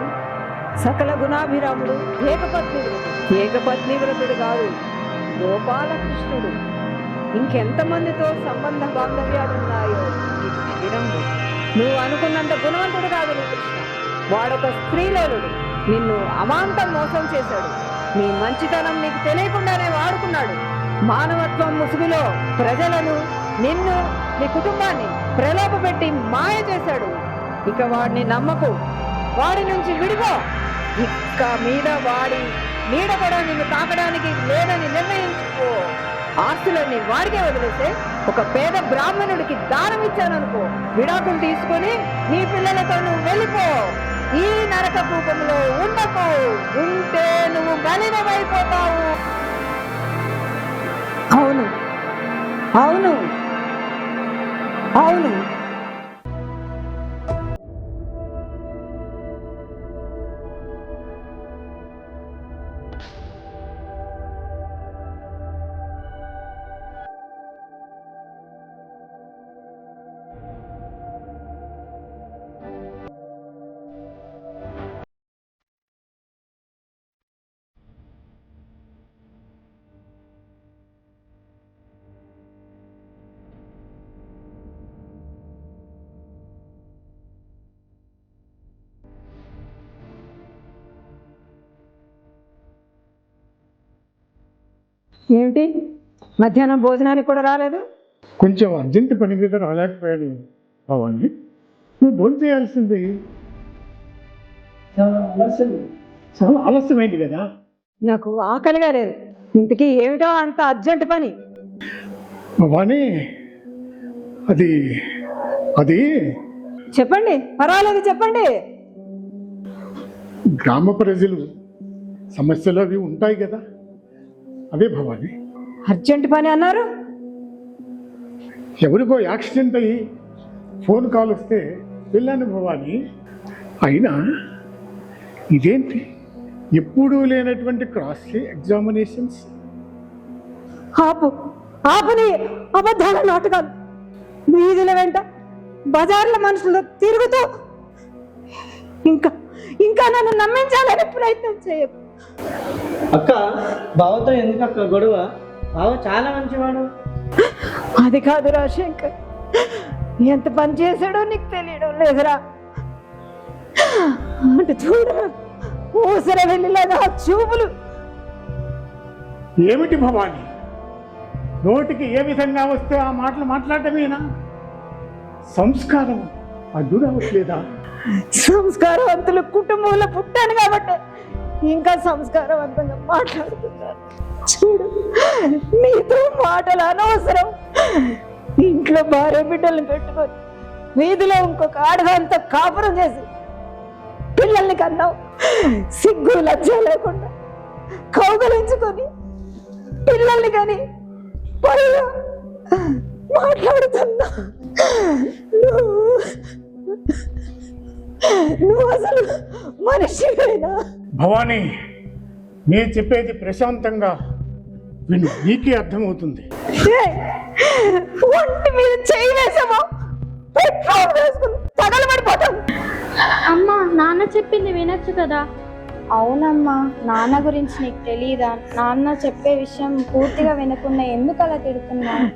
సకల గుణాభిరాముడు, ఏకపత్ని వ్రతుడు కాదు, గోపాలకృష్ణుడు. ఇంకెంతమందితో సంబంధ బాంధవ్యాలున్నాయో వినండు. నువ్వు అనుకున్నంత గుణవంతుడు కాదు నీ కృష్ణ. వాడొక స్త్రీలోలుడు. నిన్ను అమాంతం మోసం చేశాడు. నీ మంచితనం నీకు తెలియకుండానే వాడుకున్నాడు. మానవత్వం ముసుగులో ప్రజలను, నిన్ను, నీ కుటుంబాన్ని ప్రలోభ పెట్టి మాయ చేశాడు. ఇక వాడిని నమ్మకు. వాడి నుంచి విడిపో. ఇక మీద వాడి నీడ కూడా నిన్ను తాకడానికి లేదని నిర్ణయించుకో. ఆస్తులన్నీ వాడికే వదిలేసే. ఒక పేద బ్రాహ్మణుడికి దానం ఇచ్చాననుకో. విడాకులు తీసుకొని నీ పిల్లలతో నువ్వు వెళ్ళిపో. ఈ నరక కూపంలో ఉండకు. ఉంటే నువ్వు మలినమైపోతావు. అవును, అవును, అవును. ఏమిటి, మధ్యాహ్నం భోజనానికి కూడా రాలేదు? కొంచెం అర్జెంట్ పని మీద రాలేకపోయాడు. అవన్నీ నువ్వు భోజనం చేయాల్సింది. చాలా ఆలస్యమైంది కదా. నాకు ఆకలిగా లేదు. ఇంతకీ ఏమిటో అంత అర్జెంట్ పని? అవన్నీ అది అది చెప్పండి, పర్వాలేదు చెప్పండి. గ్రామ ప్రజలు సమస్యలు అవి ఉంటాయి కదా, అవే భవాని. అర్జెంట్ పని అన్నారు. ఎవరికో యాక్సిడెంట్ అయ్యి ఫోన్ కాల్ వస్తే వెళ్ళాను భవాని. అయినా ఇదేంటి ఎప్పుడూ లేనటువంటి క్రాస్ ఎగ్జామినేషన్స్? ఆపని అబద్ధాల నాటకాలు, వీధుల వెంట బజార్ల మనుషులు తిరుగుతూ ఇంకా ఇంకా నన్ను నమ్మించాలని ప్రయత్నం చేయకు. అక్క, బావతో ఎందుకు అక్క గొడవ? బావ చాలా మంచివాడు. అది కాదు రాజశేఖర్, ఎంత పని చేశాడో నీకు తెలియడం లేదురా. అంటే చూడరా, ఊసర వెళ్ళిలాగా చూపులు. ఏమిటి భవాని, నోటికి ఏ విధంగా వస్తే ఆ మాటలు మాట్లాడటమేనా? సంస్కారం అడ్డు రావట్లేదా? సంస్కారవంతులు కుటుంబంలో పుట్టాను కాబట్టి ఇంకా సంస్కారవంతంగా మాట్లాడుతున్నారు. చూడు, నీతో మాటలు అనవసరం. ఇంట్లో భార్య బిడ్డల్ని పెట్టుకొని వీధిలో ఇంకొక ఆడదంతా కాపురం చేసి పిల్లల్ని కన్నావు. సిగ్గు లజ్జ లేకుండా కౌగలించుకొని పిల్లల్ని కానీ పైగా మాట్లాడుతున్నా. నువ్వు అసలు మనిషివేనా? భవానీ, నేను చెప్పేది ప్రశాంతంగా విను, నీకే అర్థమవుతుంది. ఒంటి మీద చేయి వేసామో పెట్రోల్ వేసుకుని తగలబడిపోతాం. అమ్మా, నాన్న చెప్పింది వినొచ్చు కదా. అవునమ్మా, నాన్న గురించి నీకు తెలీదా? నాన్న చెప్పే విషయం పూర్తిగా వినకుండా ఎందుకు అలా తిడుతున్నావు?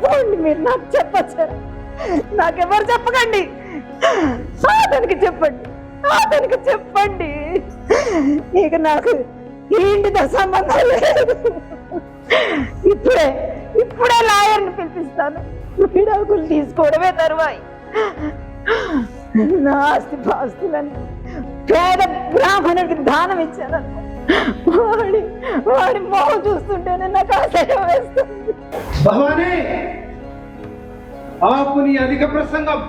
పోండి, మీరు నాకు చెప్పచ్చు. నాకెవరు చెప్పకండి. అతనికి చెప్పండి. ఇక నాకు ఇంటితో సంబంధం లేదు. ఇప్పుడే లాయర్ని పిలిపిస్తాను. విడాకులు తీసుకోవడమే తరువాయి. నా ఆస్తిపాస్తులని పేద బ్రాహ్మణుడికి దానం ఇచ్చాననుకో, వాడి మొహం చూస్తుంటేనే నాకు ఆశయం వేస్తుంది. భవానీ, ఆపు నీ అధిక ప్రసంగం.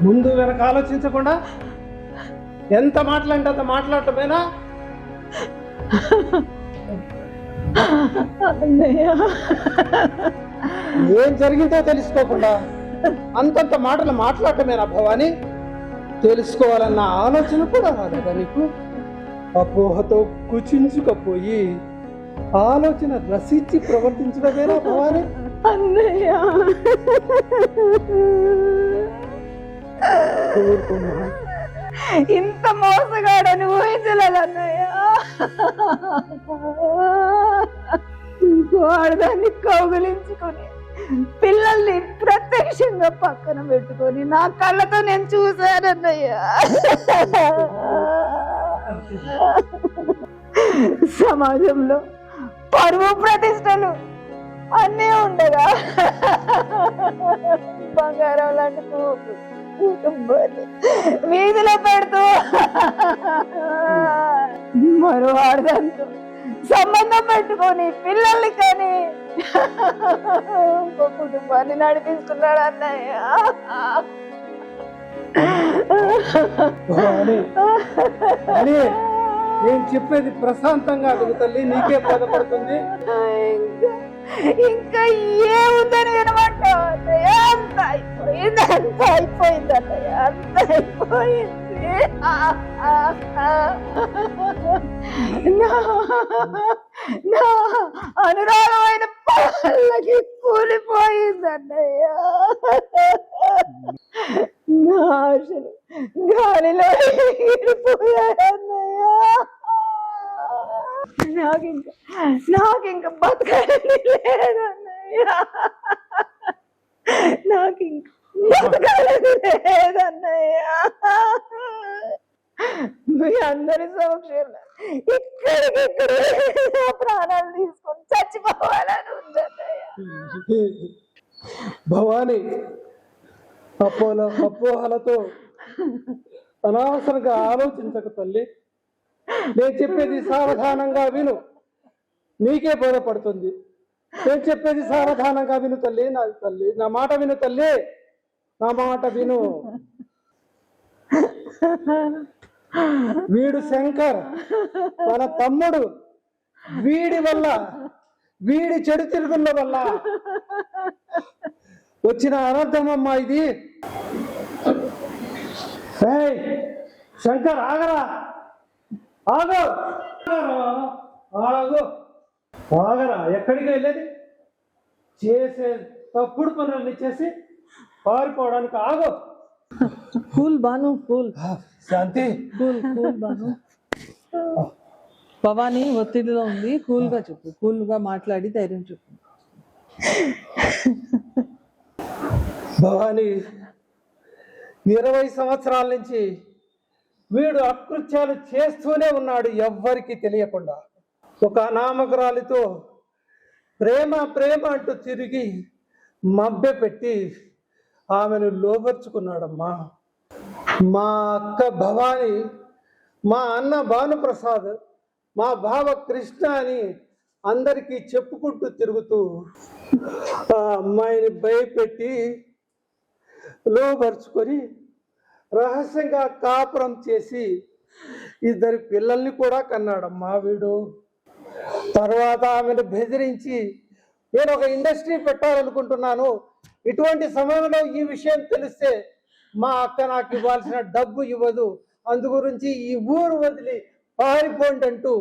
ముందు వెనక ఆలోచించకుండా ఎంత మాటలంటే అంత మాట్లాడటమేనా? ఏం జరిగిందో తెలుసుకోకుండా అంతంత మాటలు మాట్లాడటమేనా భవానీ? తెలుసుకోవాలన్న ఆలోచన కూడా రాదా నీకు? అపోహతో కుచించుకపోయి ఆలోచన రసించి ప్రవర్తించడమేనా భవానీ? అన్నయ్య, ఇంత మోసగాడని ఊహించలేదు అన్నయ్య. ఆడదాన్ని కౌగులించుకొని పిల్లల్ని ప్రత్యక్షంగా పక్కన పెట్టుకొని నా కళ్ళతో నేను చూశానన్నయ్య. సమాజంలో పరువు ప్రతిష్టలు అన్నీ ఉండగా బంగారం లాంటి కుటుంబాన్ని వీధిలో పెడుతూ మరో ఆడదాంతో సంబంధం పెట్టుకొని పిల్లల్ని కానీ ఇంకో కుటుంబాన్ని నడిపిస్తున్నాడు అన్నయ్య. నేను చెప్పేది ప్రశాంతంగా అడుగు తల్లి, నీకే బాధపడుతుంది. ఇంకా ఏముందని వినమంటావు అన్నయ్య? అంత అయిపోయింది అన్నయ్య, అంత అయిపోయింది. నా అనురాగమైన పళ్ళకి కూలిపోయింది అన్నయ్య. నా ఆశలు గాలిలో ఎగిరిపోయాయన్నయ్య. నాకింక బతకాలని లేదన్నయ్య. నాకింక బతకాలని లేదన్నయ్య. మీ అందరి సమక్షంలో ఇక్కడికిక్కడ ప్రాణాలు తీసుకొని చచ్చిపోవాలని ఉందన్నయ్య. భవానీ, అపోహలతో అనవసరంగా ఆలోచించక తల్లి. నేను చెప్పేది సావధానంగా విను, నీకే బోధపడుతుంది. నేను చెప్పేది సావధానంగా విను తల్లి, నా తల్లి, నా మాట విను తల్లి, నా మాట విను. వీడు శంకర్, మన తమ్ముడు. వీడి వల్ల, వీడి చెడు తిరుగుళ్ళ వల్ల వచ్చిన అనర్థమమ్మా ఇది. శంకర్ ఆగరా, ఆగు, ఆగు, ఆగరా. ఎక్కడికి వెళ్ళేది? చేసే తప్పుడు పనులన్నీ చేసి పారిపోవడానికి ఆగు. Cool Banu, cool. శాంతి, కూల్ కూల్ బాను. భవానీ ఒత్తిడిలో ఉంది, కూల్గా చెప్పు, కూల్గా మాట్లాడి ధైర్యం చెప్పు. భవానీ, 20 సంవత్సరాల నుంచి వీడు అకృత్యాలు చేస్తూనే ఉన్నాడు, ఎవ్వరికి తెలియకుండా. ఒక అనామకురాలితో ప్రేమ ప్రేమ అంటూ తిరిగి మభ్య పెట్టి ఆమెను లోబర్చుకున్నాడమ్మా. మా అక్క భవానీ, మా అన్న భానుప్రసాద్, మా బావ కృష్ణ అని అందరికీ చెప్పుకుంటూ తిరుగుతూ ఆ అమ్మాయిని భయపెట్టి లోబరుచుకొని రహస్యంగా కాపురం చేసి 2 పిల్లల్ని కూడా కన్నాడమ్మా వీడు. తర్వాత ఆమెను బెదిరించి నేను ఒక ఇండస్ట్రీ పెట్టాలనుకుంటున్నాను, ఇటువంటి సమయంలో ఈ విషయం తెలిస్తే మా అక్క నాకు ఇవ్వాల్సిన డబ్బు ఇవ్వదు, అందు గురించి ఈ ఊరు వదిలి పారిపోండి అంటూ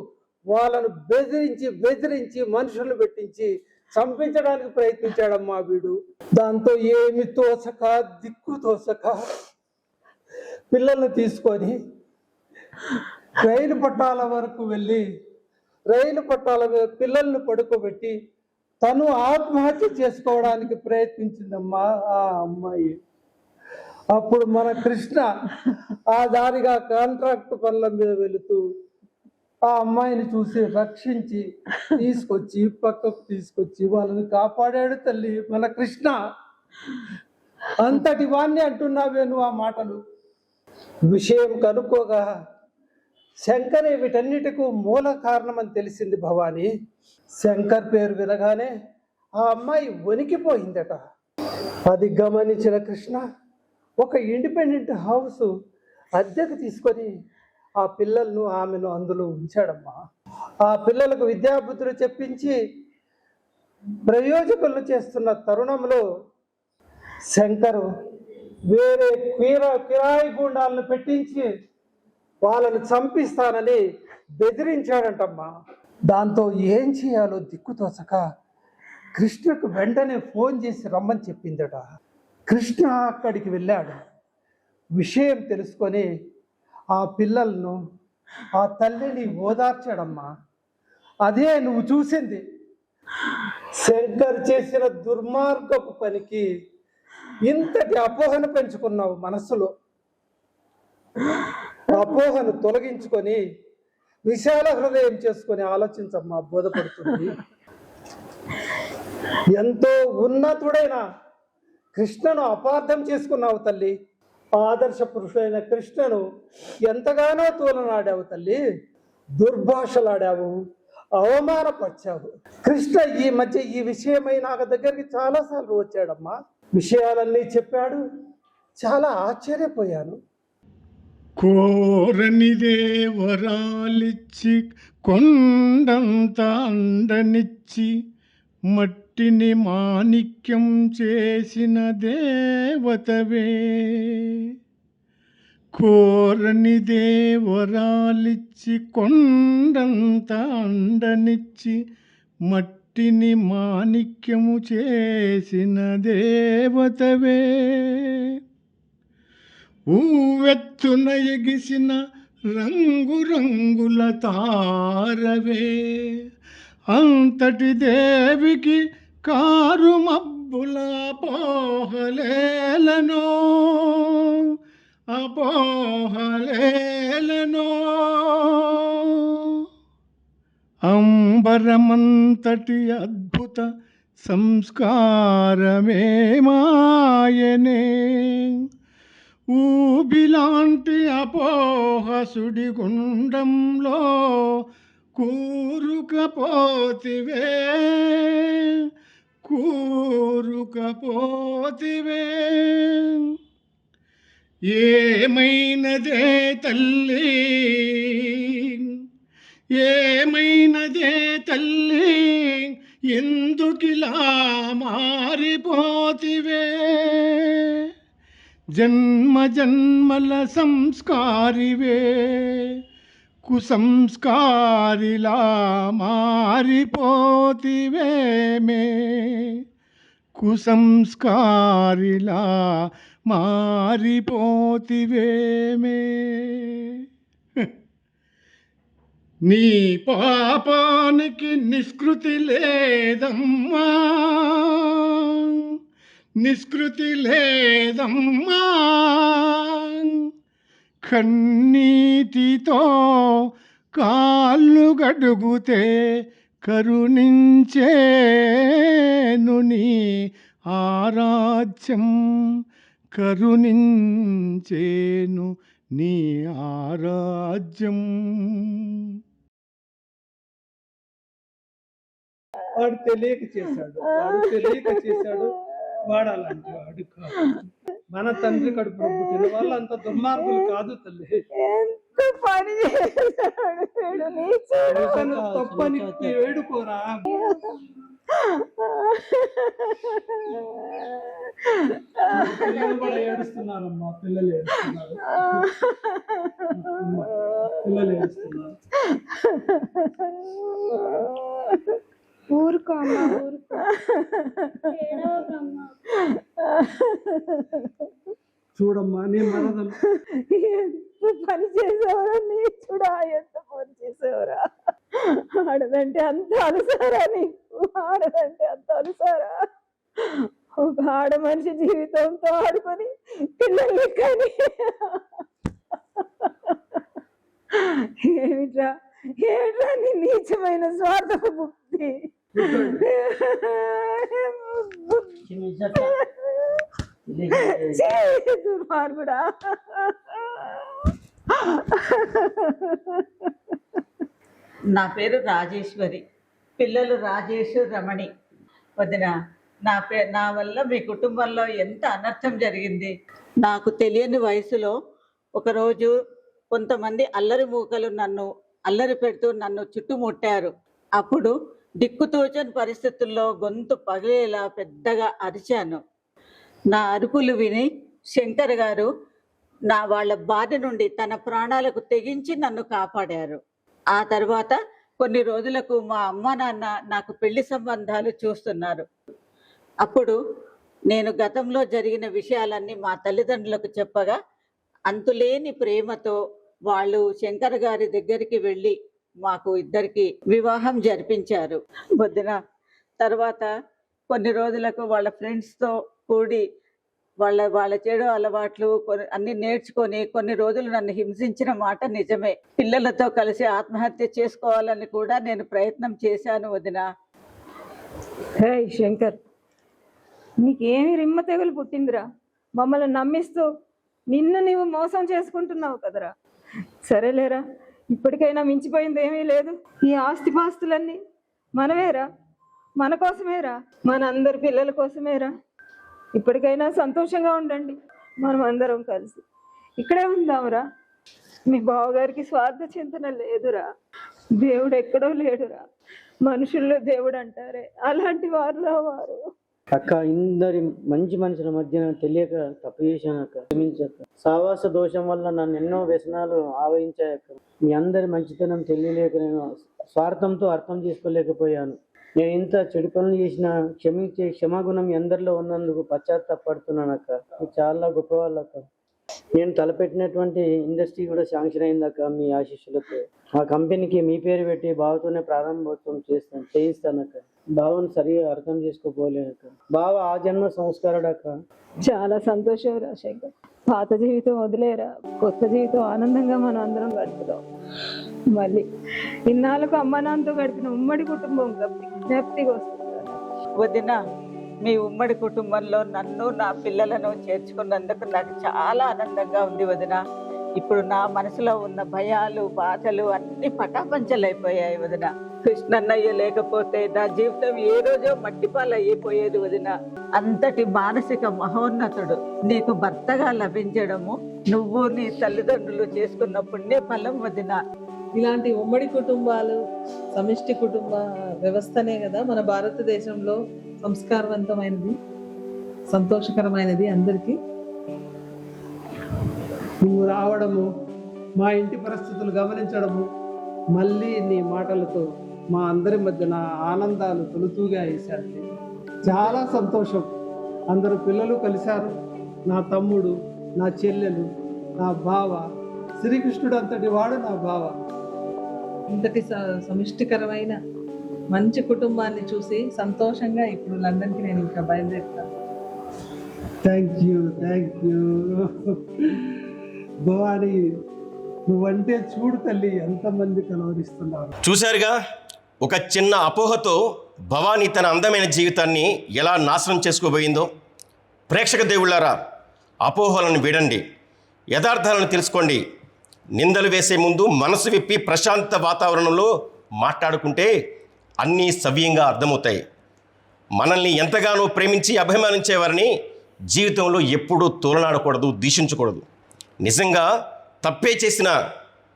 వాళ్ళను బెదిరించి మనుషులు పెట్టించి చంపించడానికి ప్రయత్నించాడమ్మా వీడు. దాంతో ఏమి తోసక, దిక్కు తోసక పిల్లల్ని తీసుకొని రైలు పట్టాల వరకు వెళ్ళి రైలు పట్టాల మీద పిల్లల్ని పడుకోబెట్టి తను ఆత్మహత్య చేసుకోవడానికి ప్రయత్నించిందమ్మా ఆ అమ్మాయి. అప్పుడు మన కృష్ణ ఆ దారిగా కాంట్రాక్ట్ పనుల మీద వెళుతూ ఆ అమ్మాయిని చూసి రక్షించి తీసుకొచ్చి పక్కకు తీసుకొచ్చి వాళ్ళని కాపాడాడు తల్లి మన కృష్ణ. అంతటి వాణ్ణి అంటున్నావే నువ్వు ఆ మాటలు. విషయం కనుక్కోగా శంకరే వీటన్నిటికూ మూల కారణమని తెలిసింది భవానీ. శంకర్ పేరు వినగానే ఆ అమ్మాయి వణికిపోయిందట. అది గమనించిన కృష్ణ ఒక ఇండిపెండెంట్ హౌస్ అద్దెకు తీసుకొని ఆ పిల్లలను ఆమెను అందులో ఉంచాడమ్మా. ఆ పిల్లలకు విద్యాబుద్ధులు చెప్పించి ప్రయోజకులను చేస్తున్న తరుణంలో శంకరు వేరే కిరాయి గూండాలను పెట్టించి వాళ్ళని చంపిస్తానని బెదిరించాడంటమ్మా. దాంతో ఏం చేయాలో దిక్కుతోసక కృష్ణకు వెంటనే ఫోన్ చేసి రమ్మని చెప్పిందట. కృష్ణ అక్కడికి వెళ్ళాడు. విషయం తెలుసుకొని ఆ పిల్లలను, ఆ తల్లిని ఓదార్చాడమ్మా. అదే నువ్వు చూసింది. శంకర్ చేసిన దుర్మార్గపు పనికి ఇంతటి అపోహను పెంచుకున్నావు మనస్సులో. అపోహను తొలగించుకొని విశాల హృదయం చేసుకొని ఆలోచించమ్మా, బోధపడుతుంది. ఎంతో ఉన్నతుడైన కృష్ణను అపార్థం చేసుకున్నావు తల్లి. ఆదర్శ పురుషుడైన కృష్ణను ఎంతగానో తోలనాడావు తల్లి. దుర్భాషలాడావు, అవమానపరిచావు. కృష్ణ ఈ మధ్య ఈ విషయమై నాకు దగ్గరికి చాలాసార్లు వచ్చాడమ్మా. విషయాలన్నీ చెప్పాడు. చాలా ఆశ్చర్యపోయాను. కోరనిదే వరాలిచ్చి కొండంత అండనిచ్చి మట్టిని మాణిక్యం చేసిన దేవతవే. కోరనిదే వరాలిచ్చి కొండంత అండనిచ్చి మట్టిని మాణిక్యము చేసిన దేవతవే. ఊవెత్తున ఎగిసిన రంగురంగుల తారవే. అంతటి దేవికి కారు మబ్బుల అపోహలేలనో, అపోహలేలనో. అంబరమంతటి అద్భుత సంస్కారమే మాయనే. ఊబిలాంటి అపోహ సుడిగుండంలో కూరుకపోతివే. కూరుకపోతివే ఏమైనదే తల్లి ఏమైనదే తల్లి ఎందుకిలా మారిపోతివే జన్మ జన్మల సంస్కారివే కుసంస్కారిలా మారిపోతివేమే కుసంస్కారిలా మారిపోతివేమే నీ పాపానికి నిష్కృతి లేదమ్మా నిష్కృతి లేదమ్మా కన్నీటితో కాళ్ళు గడుగుతే కరుణించేను నీ ఆరాధ్యం కరుణించేను నీ ఆరాధ్యం. వాడు తెలియక చేశాడు వాడు అలాంటి వాడు కాదు. మన తండ్రి కడుపున పుట్టిన వాళ్ళు అంత దుర్మార్గులు కాదు తల్లి. ఎంత పని చేశాడు తప్పని ఏడుకోరా. పిల్లలు కూడా ఏడుస్తున్నారమ్మా, పిల్లలు ఏడుస్తున్నారు. ఊరుకో అమ్మా, ఊరుకో. చూడమ్మా నీ మరదలు ఎంత పని చేసేవరా నీచుడా, ఎంత పని చేసేవరా. ఆడదంటే అంత అలుసారా నీకు, ఆడదంటే అంత అలుసారా. ఒక ఆడ మనిషి జీవితంతో ఆడుకొని పిల్లల్ని కానీ ఏమిట్రా ఏమిట్రా నీ నీచమైన స్వార్థపు బుద్ధి. దుర్మార్గుడా. నా పేరు రాజేశ్వరి, పిల్లలు రాజేష్, రమణి. వదిన, నా వల్ల మీ కుటుంబంలో ఎంత అనర్థం జరిగింది. నాకు తెలియని వయసులో ఒకరోజు కొంతమంది అల్లరి మూకలు నన్ను అల్లరి పెడుతూ నన్ను చుట్టుముట్టారు. అప్పుడు దిక్కుతోచని పరిస్థితుల్లో గొంతు పగిలేలా పెద్దగా అరిచాను. నా అరుపులు విని శంకర్ గారు వాళ్ళ బాధ నుండి తన ప్రాణాలకు తెగించి నన్ను కాపాడారు. ఆ తర్వాత కొన్ని రోజులకు మా అమ్మ నాన్న నాకు పెళ్లి సంబంధాలు చూస్తున్నారు. అప్పుడు నేను గతంలో జరిగిన విషయాలన్నీ మా తల్లిదండ్రులకు చెప్పగా అంతులేని ప్రేమతో వాళ్ళు శంకర్ గారి దగ్గరికి వెళ్ళి మాకు ఇద్దరికి వివాహం జరిపించారు. వదిన, తర్వాత కొన్ని రోజులకు వాళ్ళ ఫ్రెండ్స్తో కూడి వాళ్ళ చెడు అలవాట్లు అన్ని నేర్చుకొని కొన్ని రోజులు నన్ను హింసించిన మాట నిజమే. పిల్లలతో కలిసి ఆత్మహత్య చేసుకోవాలని కూడా నేను ప్రయత్నం చేశాను వదిన. హే శంకర్, నీకేమి రిమ్మ తెగులు పుట్టిందిరా? మమ్మల్ని నమ్మిస్తూ నిన్ను నీవు మోసం చేసుకుంటున్నావు కదరా. సరేలేరా, ఇప్పటికైనా మించిపోయింది ఏమీ లేదు. ఈ ఆస్తిపాస్తులన్నీ మనమేరా, మన కోసమేరా, మన అందరి పిల్లల కోసమేరా. ఇప్పటికైనా సంతోషంగా ఉండండి. మనం అందరం కలిసి ఇక్కడే ఉందాంరా. మీ బావగారికి స్వార్థ చింతన లేదురా. దేవుడు ఎక్కడో లేడురా, మనుషుల్లో దేవుడు అంటారే, అలాంటి వారురా వారు. అక్క, ఇందరి మంచి మనుషుల మధ్యన తెలియక తప్పు చేశాను అక్క, క్షమించక్క. సావాస దోషం వల్ల నన్ను ఎన్నో వ్యసనాలు ఆవహించాయక్క. మీ అందరి మంచితనం తెలియలేక నేను స్వార్థంతో అర్థం చేసుకోలేకపోయాను. నేను ఇంత చెడు పనులు చేసిన క్షమించే క్షమాగుణం అందరిలో ఉన్నందుకు పశ్చాత్తాపడుతున్నాను అక్క. మీరు చాలా గొప్పవాళ్ళు అక్క. నేను తలపెట్టినటువంటి ఇండస్ట్రీ కూడా శాంక్షన్ అయిందక్క మీ ఆశీస్సులతో. ఆ కంపెనీకి మీ పేరు పెట్టి బావతోనే ప్రారంభోత్సవం చేయిస్తానక్క. బావను సరిగా అర్థం చేసుకోపోలేక బావ ఆ జన్మ సంస్కారుడు అక్క. చాలా సంతోషం రా శంకర్. పాత జీవితం వదిలేరా, కొత్త జీవితం ఆనందంగా మనం అందరం గడుపుదాం. మళ్ళీ ఇన్నాళ్ళకు అమ్మ నాన్నతో గడిపిన ఉమ్మడి కుటుంబం జ్ఞప్తికి వస్తుంది. వదిన, మీ ఉమ్మడి కుటుంబంలో నన్ను నా పిల్లలను చేర్చుకున్నందుకు నాకు చాలా ఆనందంగా ఉంది వదిన. ఇప్పుడు నా మనసులో ఉన్న భయాలు బాధలు అన్ని పటాపంచలైపోయాయి వదిన. కృష్ణన్నయ్య లేకపోతే నా జీవితం ఏ రోజో మట్టిపాలయ్యిపోయేది వదిన. అంతటి మానసిక మహోన్నతుడు నీకు భర్తగా లభించడము నువ్వు నీ తల్లిదండ్రులు చేసుకున్న పుణ్య ఫలం వదిన. ఇలాంటి ఉమ్మడి కుటుంబాలు, సమిష్టి కుటుంబ వ్యవస్థనే కదా మన భారతదేశంలో సంస్కారవంతమైనది, సంతోషకరమైనది అందరికీ. నువ్వు రావడము, మా ఇంటి పరిస్థితులు గమనించడము, మళ్ళీ నీ మాటలతో మా అందరి మధ్య నా ఆనందాలు తొలుతూగా వేశారు. చాలా సంతోషం. అందరు పిల్లలు కలిశారు. నా తమ్ముడు, నా చెల్లెలు, నా బావ, శ్రీకృష్ణుడు అంతటి వాడు నా బావ. ఇంతటి సమిష్టికరమైన మంచి కుటుంబాన్ని చూసి సంతోషంగా ఇప్పుడు లండన్కి నేను ఇంకా బయలుదేరుతాను. Thank you. భవాని, నువ్వంటే చూడు తల్లి, ఎంతమంది కలవరిస్తున్నారు. చూశారుగా, ఒక చిన్న అపోహతో భవానీ తన అందమైన జీవితాన్ని ఎలా నాశనం చేసుకోబోయిందో. ప్రేక్షక దేవుళ్ళారా, అపోహలను విడండి, యథార్థాలను తెలుసుకోండి. నిందలు వేసే ముందు మనసు విప్పి ప్రశాంత వాతావరణంలో మాట్లాడుకుంటే అన్నీ సవ్యంగా అర్థమవుతాయి. మనల్ని ఎంతగానో ప్రేమించి అభిమానించేవారిని జీవితంలో ఎప్పుడూ తోలనాడకూడదు, దూషించకూడదు. నిజంగా తప్పే చేసిన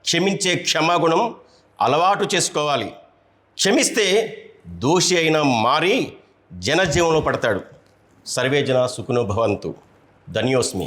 క్షమించే క్షమాగుణం అలవాటు చేసుకోవాలి. క్షమిస్తే దోషి అయినా మారి జనజీవనంలో పడతాడు. సర్వే జన సుఖినో భవంతు. ధన్యోస్మి.